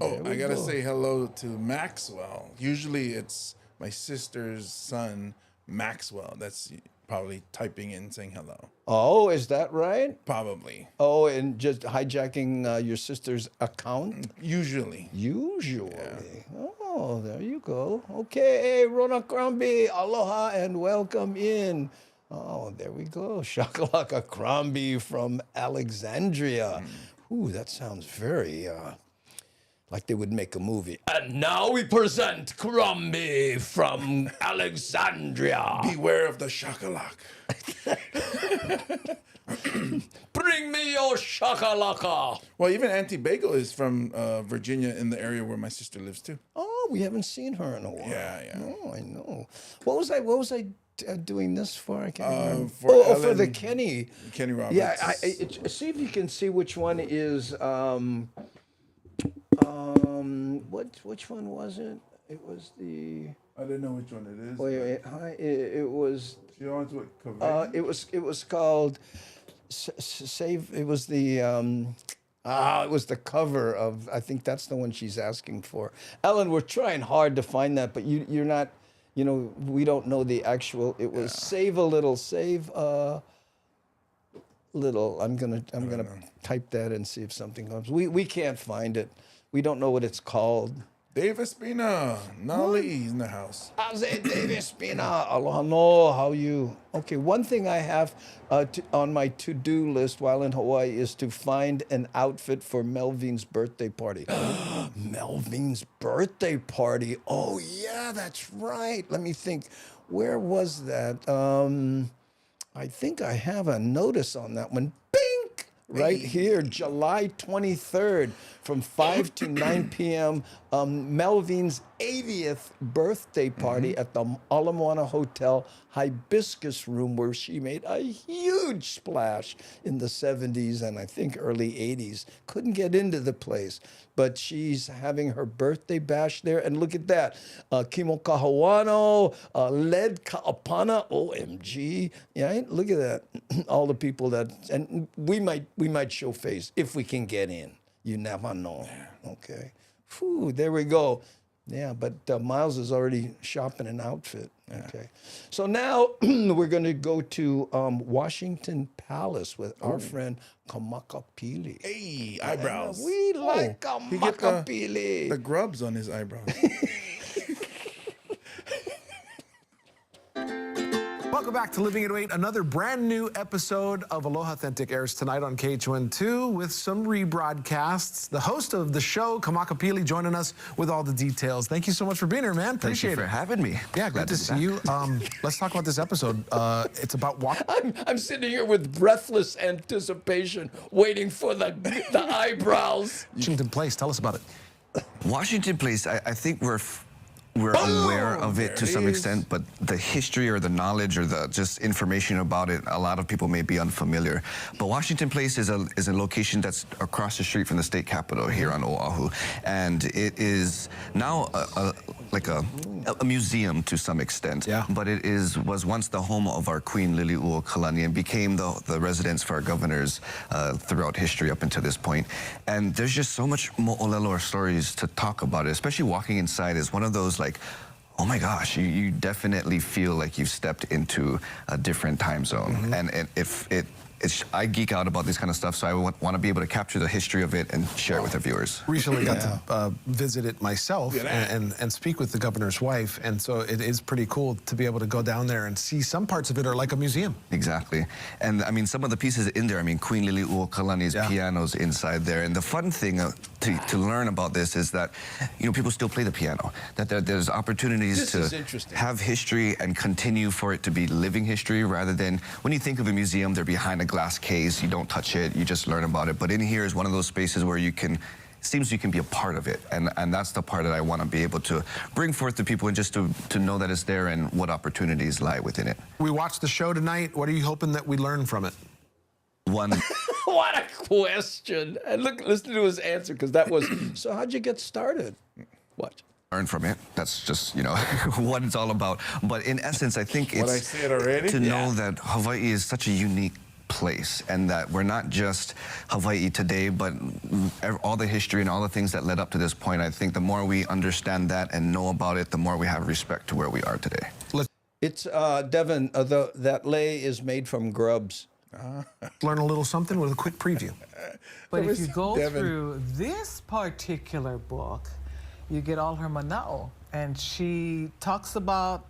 Oh, I gotta say hello to Maxwell. Usually it's my sister's son, Maxwell. That's probably typing in saying hello. Oh, is that right? Probably. Oh, and just hijacking your sister's account? Usually. Usually. Yeah. Oh, there you go. Okay, Rona Crombie, aloha and welcome in. Oh, there we go. Shakalaka Crombie from Alexandria. Ooh, that sounds very like they would make a movie. And now we present Crombie from Alexandria. Beware of the shakalaka. Bring me your shakalaka. Well, even Auntie Bagel is from Virginia, in the area where my sister lives too. Oh, we haven't seen her in a while. Yeah. Oh, I know. What was I doing this for? I can't remember. For the Kenny Roberts. Yeah, see if you can see which one is. Which one was it? It was the. I didn't know which one it is. Wait. It was. It was called Save. It was the. It was the cover of. I think that's the one she's asking for. Ellen, we're trying hard to find that, but you're not. You know, we don't know the actual. It was Save a Little, Save a Little. I'm gonna type that and see if something comes. We can't find it. We don't know what it's called. Dave Espina, Nolly's in the house. How's it, Dave Espina? Aloha, no, how you? Okay, one thing I have on my to-do list while in Hawaii is to find an outfit for Melvin's birthday party. Melvin's birthday party. Oh, yeah, that's right. Let me think. Where was that? I think I have a notice on that one. Bink! Right here, July 23rd from 5 to 9 p.m. Melvin's 80th birthday party at the Ala Moana Hotel Hibiscus Room, where she made a huge splash in the 70s and I think early 80s. Couldn't get into the place, but she's having her birthday bash there. And look at that, Kimo Kahawano, Led Ka'apana, OMG. Yeah, look at that. All the people that, and we might show face if we can get in. You never know. Okay. Whew, there we go. Yeah, but Miles is already shopping an outfit. Okay. So now we're going to go to Washington Palace with our friend Kamakapili. Hey, eyebrows. We like He get Kamakapili. the grubs on his eyebrows. Welcome back to Living at Weight. Another brand new episode of Aloha Authentic airs tonight on KH12 with some rebroadcasts. The host of the show, Kamakapili, joining us with all the details. Thank you so much for being here, man. Appreciate it. Thank you for having me. Yeah, glad to see you. Let's talk about this episode. It's about I'm sitting here with breathless anticipation, waiting for the eyebrows. Washington Place. Tell us about it. Washington Place, I think we're aware of it to some extent, but the history or the knowledge or the just information about it, a lot of people may be unfamiliar. But Washington Place is a location that's across the street from the state capitol here on Oahu, and it is now like a museum to some extent. Yeah. But it was once the home of our Queen Liliuokalani and became the residence for our governors throughout history up until this point. And there's just so much mo'olelo stories to talk about it, especially walking inside is one of those like, oh my gosh, you definitely feel like you've stepped into a different time zone. And I geek out about this kind of stuff, so I want to be able to capture the history of it and share it with our viewers. Recently got to visit it myself and speak with the governor's wife, and so it is pretty cool to be able to go down there and see some parts of it are like a museum. Exactly. And I mean, some of the pieces in there, I mean, Queen Liliuokalani's piano's inside there. And the fun thing to learn about this is that, you know, people still play the piano, that there's opportunities to have history and continue for it to be living history rather than, when you think of a museum, they're behind a glass case, you don't touch it, you just learn about it. But in here is one of those spaces where you can, seems you can be a part of it. And that's the part that I want to be able to bring forth to people and just to know that it's there and what opportunities lie within it. We watched the show tonight. What are you hoping that we learn from it? One. What a question. And listen to his answer, because that was, so how'd you get started? What? Learn from it. That's just, you know, what it's all about. But in essence, I think What, I say it already? to know that Hawaii is such a unique place and that we're not just Hawaii today, but all the history and all the things that led up to this point. I think the more we understand that and know about it, the more we have respect to where we are today. It's, Devin, that lei is made from grubs. Learn a little something with a quick preview. But if you go through this particular book, you get all her mana'o. And she talks about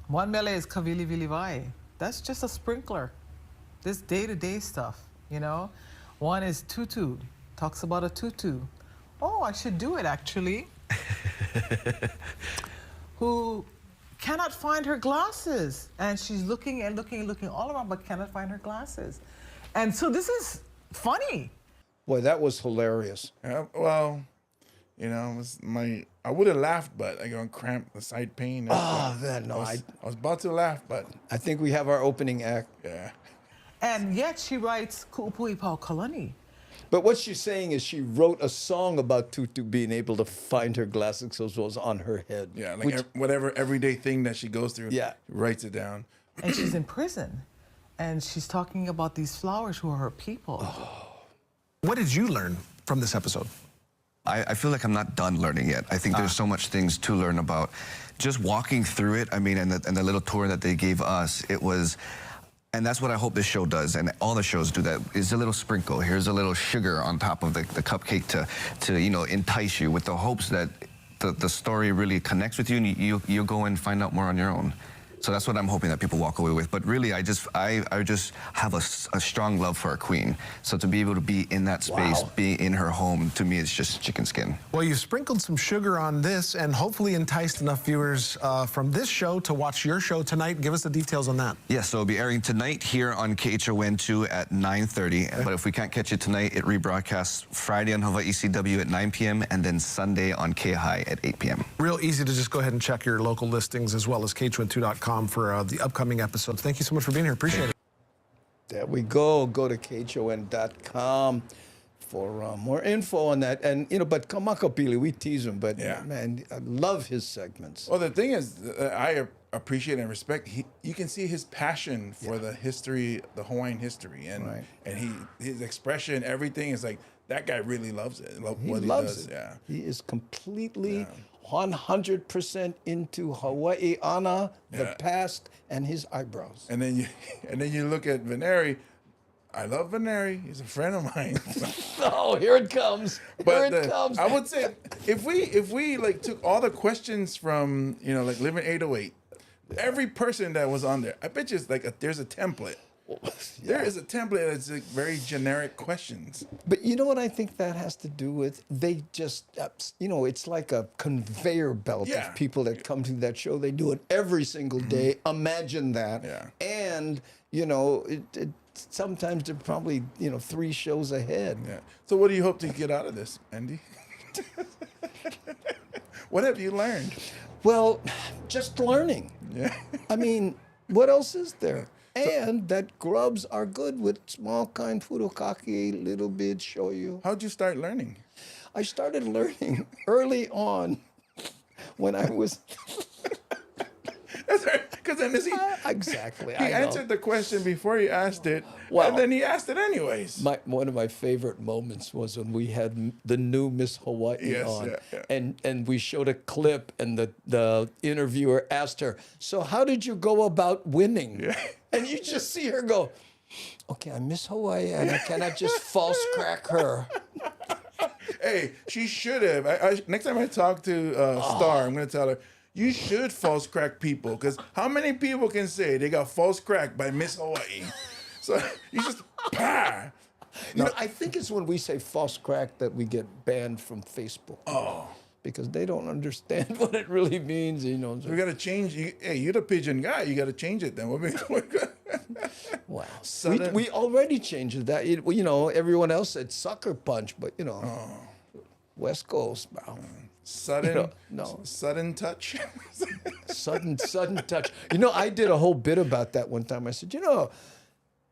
one mele is kavili vili vai. That's just a sprinkler. This day-to-day stuff, you know? One is tutu, talks about a tutu. Oh, I should do it, actually. Who cannot find her glasses. And she's looking and looking and looking all around, but cannot find her glasses. And so this is funny. Boy, that was hilarious. Yeah, well, you know, I would have laughed, but I got cramp, the side pain. I was about to laugh, but I think we have our opening act. Yeah. And yet she writes Ku'upui Paukalani. But what she's saying is she wrote a song about Tutu being able to find her glasses, so it was on her head. Yeah, like whatever everyday thing that she goes through, writes it down. And she's in prison. And she's talking about these flowers who are her people. What did you learn from this episode? I feel like I'm not done learning yet. I think there's so much things to learn about. Just walking through it, I mean, and the little tour that they gave us, it was... And that's what I hope this show does, and all the shows do that, is a little sprinkle. Here's a little sugar on top of the cupcake to you know, entice you with the hopes that the story really connects with you, and you go and find out more on your own. So that's what I'm hoping that people walk away with. But really, I just have a strong love for our queen. So to be able to be in that space, be in her home, to me, it's just chicken skin. Well, you sprinkled some sugar on this and hopefully enticed enough viewers from this show to watch your show tonight. Give us the details on that. Yes, so it'll be airing tonight here on KHON2 at 9:30. Okay. But if we can't catch it tonight, it rebroadcasts Friday on Hawaii CW at 9 p.m. and then Sunday on K-High at 8 p.m. Real easy to just go ahead and check your local listings as well as KHON2.com for the upcoming episodes. Thank you so much for being here. Appreciate it. There we go. Go to KHON.com for more info on that. And, but Kamakapili, we tease him, but, man, I love his segments. Well, the thing is, I appreciate and respect, you can see his passion for the history, the Hawaiian history. And his expression, everything is like, that guy really loves it. He loves it. Yeah. He is completely 100% into Hawaii ana, the past, and his eyebrows. And then you look at Veneri. I love Veneri. He's a friend of mine. Oh, here it comes. Here it comes. I would say if we like took all the questions from like Living 808, every person that was on there, I bet you it's like there's a template. There is a template that's like very generic questions. But you know what I think that has to do with? They just, it's like a conveyor belt of people that come to that show. They do it every single day. Imagine that. Yeah. And, sometimes they're probably, 3 shows ahead. Yeah. So what do you hope to get out of this, Andy? What have you learned? Well, just learning. Yeah. I mean, what else is there? And that grubs are good with small kind furikake, little bit shoyu. How'd you start learning? I started learning early on when I was... That's right, because then exactly. He answered the question before you asked it, and then he asked it anyways. One of my favorite moments was when we had the new Miss Hawaii on, and we showed a clip, and the interviewer asked her, "So how did you go about winning?" Yeah. And you just see her go, "Okay, I'm Miss Hawaii, and I cannot just false crack her." Hey, she should have. Next time I talk to Star, I'm going to tell her, you should false crack people, because how many people can say they got false cracked by Miss Hawaii? So you just, I think it's when we say false crack that we get banned from Facebook. Oh. Because they don't understand what it really means, We got to change. Hey, you're the Pidgin guy. You got to change it then. Wow. We already changed that. Everyone else said sucker punch, but, West Coast, bro. Sudden touch. sudden touch. I did a whole bit about that one time. I said,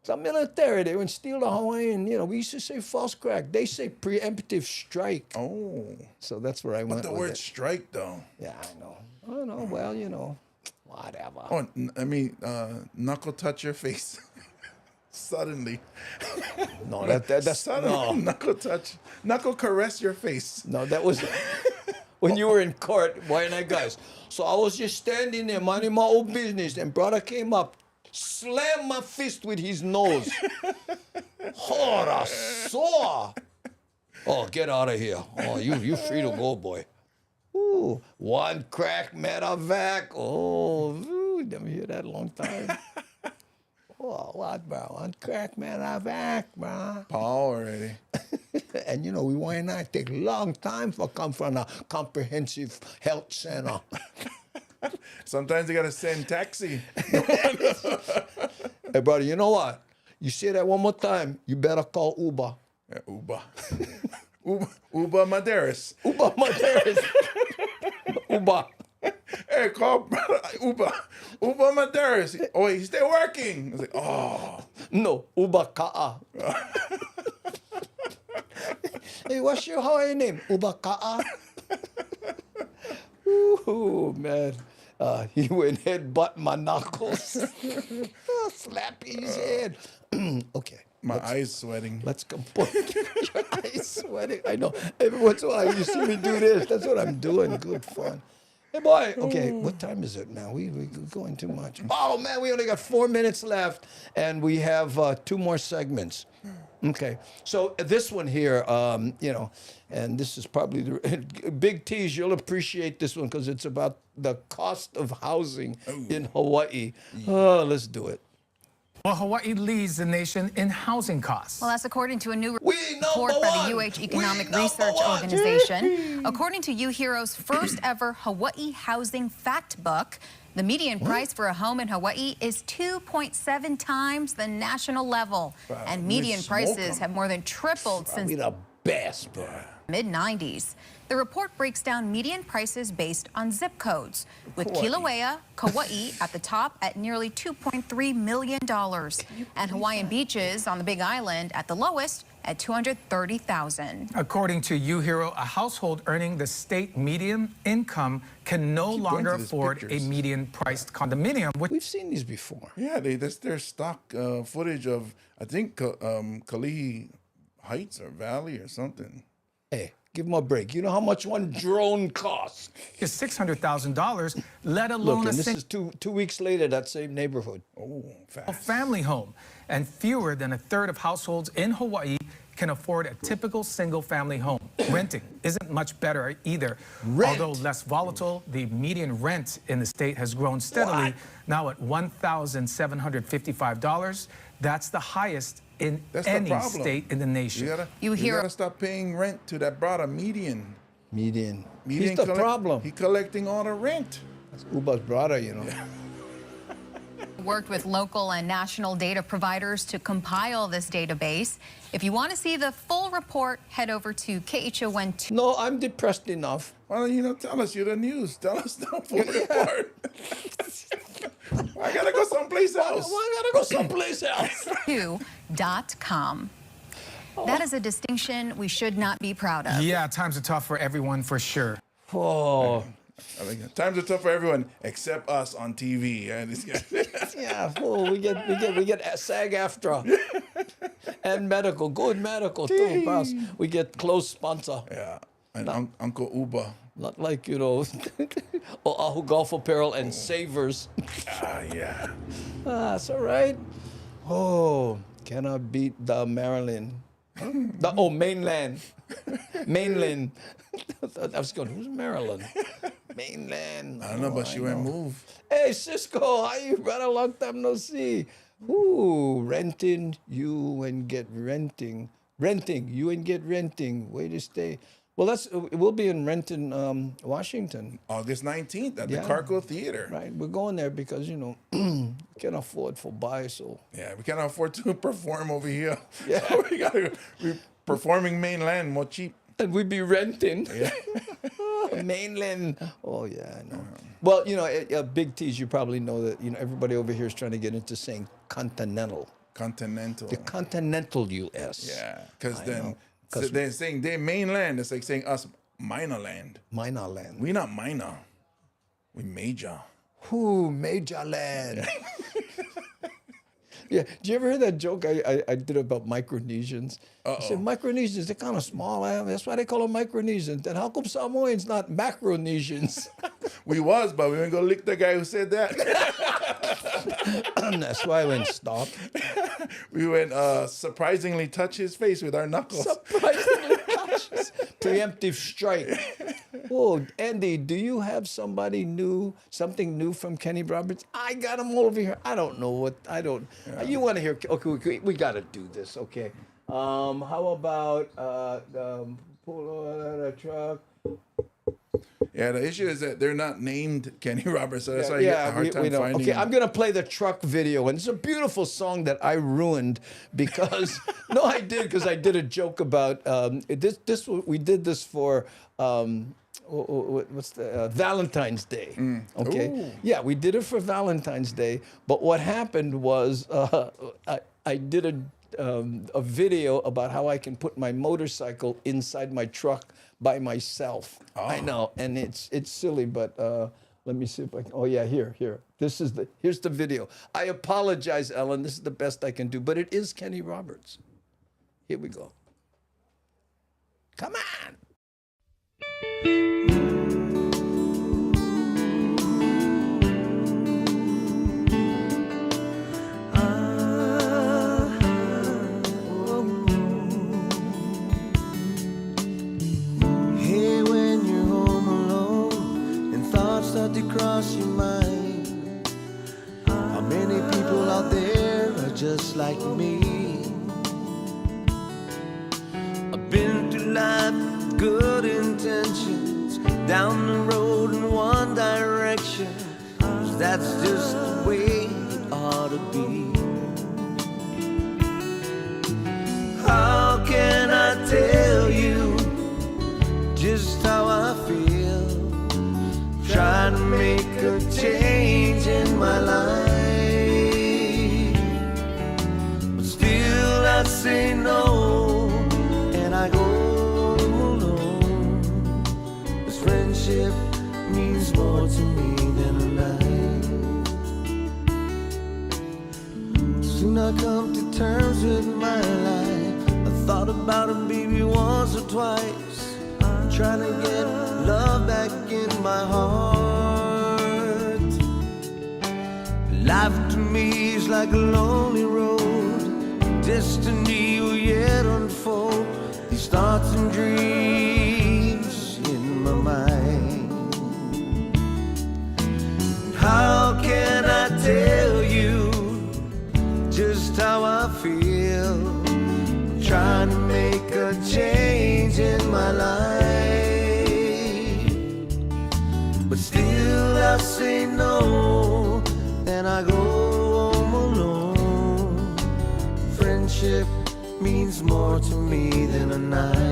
some military, they would steal the Hawaiian, we used to say false crack. They say preemptive strike. Oh. So that's where I went with with word it. strike, though. Yeah, I know. Well, whatever. Oh, I mean, knuckle touch your face. Suddenly. No, that's suddenly knuckle touch. Knuckle caress your face. No, that was when you were in court, why not, guys? So I was just standing there, minding my own business, and brother came up, slammed my fist with his nose. Hora sore. Oh, get out of here. Oh, you free to go, boy. Ooh, one crack medevac. Oh, never hear that in a long time. Oh, what, bro? One crack medevac, bro. Paul already. And we want to take a long time for come from a comprehensive health center. Sometimes you got to send taxi. Hey, brother, you know what? You say that one more time, you better call Uber. Yeah, Uber. Uber Madeiras. Uber Madeiras. Uber. Hey, call Uber. Uber Madeiras. Oh, he's still working. I was like, oh. No, Uber Ka'a. Hey, what's your Hawaiian name? Uber Ka'a. Ooh, man. He went headbutt my knuckles. Slap his head. Okay. My eyes sweating. Let's compose. Your eyes sweating. I know. Every once in a while you see me do this. That's what I'm doing. Good fun. Hey, boy. Okay, what time is it now? We're going too much. Oh, man, we only got 4 minutes left, and we have 2 more segments. Okay, so this one here, you know, and this is probably the big T's. You'll appreciate this one because it's about the cost of housing in Hawaii. Oh, let's do it. Well, Hawaii leads the nation in housing costs. Well, that's according to a new report by the UH Economic Research Organization. According to UHero's first ever Hawaii housing fact book, the median price for a home in Hawaii is 2.7 times the national level. And median prices have more than tripled since the best, bro. mid-90s. The report breaks down median prices based on zip codes, with Kilauea, Kauai at the top at nearly $2.3 million, and Hawaiian beaches on the Big Island at the lowest at $230,000. According to UHero, a household earning the state median income can no longer afford a median-priced condominium. We've seen these before. Yeah, that's their stock footage of, I think, Kalihi Heights or Valley or something. Hey, give them a break. You know how much one drone costs? It's $600,000, let alone Look, and a this is two weeks later, that same neighborhood. Oh, a family home. And fewer than a third of households in Hawaii can afford a typical single-family home. Renting isn't much better either. Although less volatile, the median rent in the state has grown steadily, now at $1,755. That's the highest in any state in the nation. You gotta stop paying rent to that brother median. Median. He's the problem. He collecting all the rent. That's Uba's brother, you know. Yeah. Worked with local and national data providers to compile this database. If you want to see the full report, head over to KHON2. No, I'm depressed enough. Well, you know, tell us, you're the news. Tell us the full report. I gotta go someplace else. I gotta go someplace else. .com. That is a distinction we should not be proud of. Yeah, times are tough for everyone, for sure. Oh. I think times are tough for everyone except us on TV. Yeah, well, we get SAG-AFTRA and medical, good medical too. Plus, we get close sponsor. Yeah, and Uncle Uba. Not like, you know, Oahu Golf Apparel and Savers. Yeah. That's all right. Oh, cannot beat the Maryland. Mainland. Mainland. I was going, who's Maryland? Mainland. I don't know, but she went move. Hey, Cisco, how you, brother? Long time no see. Ooh, renting, you and get renting. Renting, you and get renting. Way to stay. Well, we'll be in Renton, Washington. August 19th at the Carco Theater. Right, we're going there because, you know, we can't afford for buy, so. Yeah, we can't afford to perform over here. Yeah. So we gotta be performing mainland more cheap. And we'd be renting. Yeah. Mainland. Oh, yeah, I know. Well, you know, Big T's, you probably know that, you know, everybody over here is trying to get into saying continental. Continental. The continental U.S. Yeah, because then they're saying they're mainland. It's like saying us minor land. Minor land. We not minor. We major. Ooh, major land. Yeah, did you ever hear that joke I did about Micronesians? I said, Micronesians, they're kind of small. That's why they call them Micronesians. Then how come Samoans not Macronesians? We was, but we ain't gonna lick the guy who said that. That's why I went stop. We went surprisingly touch his face with our knuckles. Surprisingly touch his preemptive strike. Oh, Andy, do you have somebody new, something new from Kenny Roberts? I got him over here. I don't know what, Yeah. You want to hear, okay, we got to do this, okay. How about pull out a truck? Yeah, the issue is that they're not named Kenny Roberts, so that's why you have a hard time finding Okay, them. I'm going to play the truck video, and it's a beautiful song that I ruined because, no, I did, because I did a joke about, we did this for, what's the, Valentine's Day, okay? Ooh. Yeah, we did it for Valentine's Day, but what happened was I did a video about how I can put my motorcycle inside my truck by myself. I know, and it's silly, but let me see if I can. Oh yeah, here. Here's the video. I apologize, Ellen. This is the best I can do, but it is Kenny Roberts. Here we go. Come on. cross your mind? How many people out there are just like me? I've been through life with good intentions, down the road in one direction. 'Cause that's just the way it ought to be. How can I tell you just how I feel? Trying to make a change in my life, but still I say no, and I go alone. This friendship means more to me than a life. Soon I come to terms with my life. I thought about it maybe once or twice, trying to get love back in my heart. Life to me is like a lonely road. Destiny will yet unfold. These thoughts and dreams in my mind. How can I tell you just how I feel? Trying to make a change in my life, but still I say no, and I go home alone. Friendship means more to me than a night.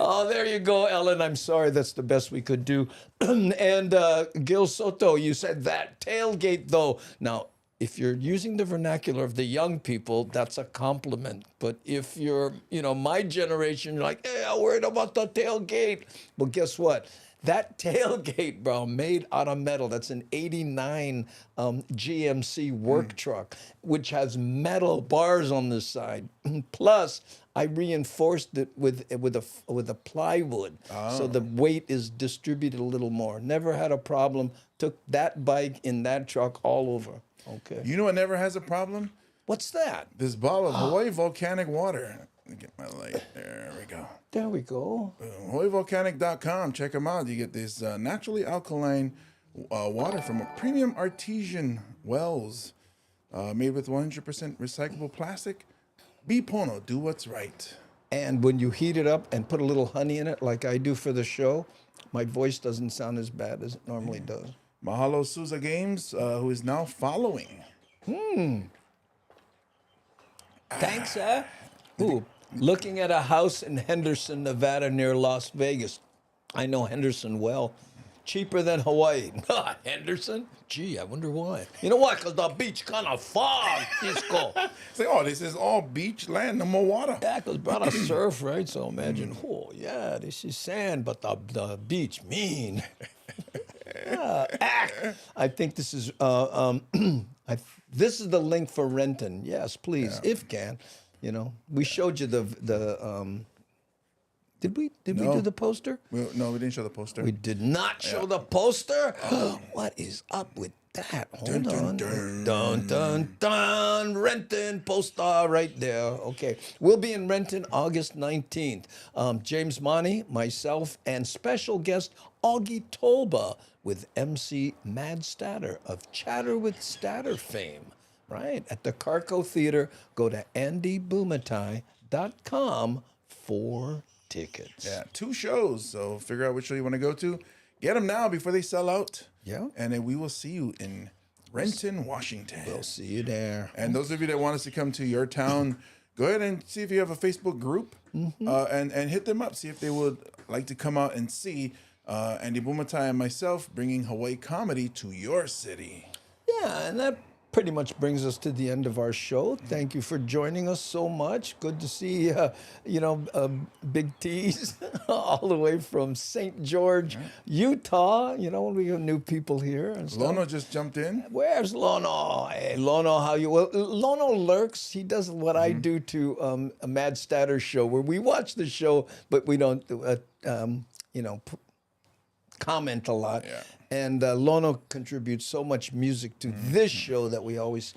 Oh, there you go, Ellen. I'm sorry, that's the best we could do. And Gil Soto, you said that tailgate, though. Now, if you're using the vernacular of the young people, that's a compliment. But if you're, my generation, you're like, hey, I'm worried about the tailgate. Well, guess what? That tailgate, bro, made out of metal. That's an '89 GMC work truck, which has metal bars on the side. Plus, I reinforced it with a plywood, so the weight is distributed a little more. Never had a problem. Took that bike in that truck all over. Okay. You know what never has a problem? What's that? This bottle of Hawaii volcanic water. Let me get my light. There we go. There we go. HawaiiVolcanic.com. Check them out. You get this naturally alkaline water from a premium artesian wells made with 100% recyclable plastic. Be Pono, do what's right. And when you heat it up and put a little honey in it, like I do for the show, my voice doesn't sound as bad as it normally does. Mahalo Souza Games, who is now following. Thanks, sir. Ooh, looking at a house in Henderson, Nevada, near Las Vegas. I know Henderson well. Cheaper than Hawaii. Henderson? Gee, I wonder why. You know why? Because the beach kind of fog, Cisco. Say, oh, this is all beach land, no more water. Yeah, because brought a surf, right? So imagine, oh, yeah, this is sand, but the beach, mean. I think this is, this is the link for Renton. Yes, please, if can. You know, we showed you the did we do the poster? No, we didn't show the poster. We did not show the poster. What is up with that? Hold on. Dun, dun, dun. Renton poster right there. Okay. We'll be in Renton August 19th. James Monty, myself, and special guest Augie Tolba with MC Mad Statter of Chatter with Statter fame. Right. At the Carco Theater. Go to andybumatai.com for tickets. Yeah, 2 shows. So figure out which show you want to go to. Get them now before they sell out. Yeah. And then we will see you in Renton, Washington. We'll see you there. And those of you that want us to come to your town, go ahead and see if you have a Facebook group and hit them up. See if they would like to come out and see Andy Bumatai and myself bringing Hawaii comedy to your city. Yeah, and that pretty much brings us to the end of our show. Thank you for joining us so much. Good to see, Big T's all the way from St. George, Utah. You know, we got new people here. And stuff. Lono just jumped in. Where's Lono? Hey, Lono, how you? Well, Lono lurks. He does what I do to a Mad Statter show, where we watch the show, but we don't, comment a lot. Yeah. And Lono contributes so much music to this show that we always,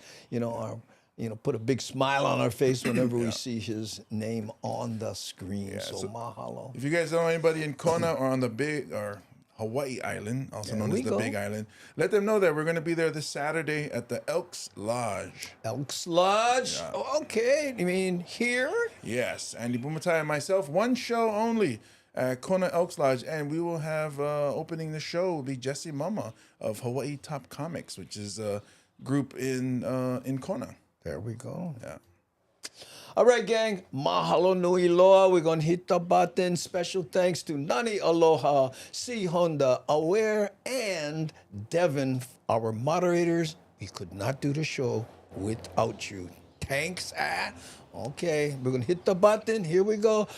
put a big smile on our face whenever we see his name on the screen. Yeah, so mahalo. If you guys know anybody in Kona or on the Hawaii Island, also known as the Big Island, let them know that we're going to be there this Saturday at the Elks Lodge. Elks Lodge? Yeah. Okay. You mean here? Yes. Andy Bumatai and myself, 1 show only at Kona Elks Lodge, and we will have opening the show will be Jesse Mama of Hawaii Top Comics, which is a group in Kona. There we go. Yeah. All right, gang. Mahalo nui loa. We're going to hit the button. Special thanks to Nani Aloha, C. Honda, Aware, and Devin, our moderators. We could not do the show without you. Thanks. Okay, we're going to hit the button. Here we go.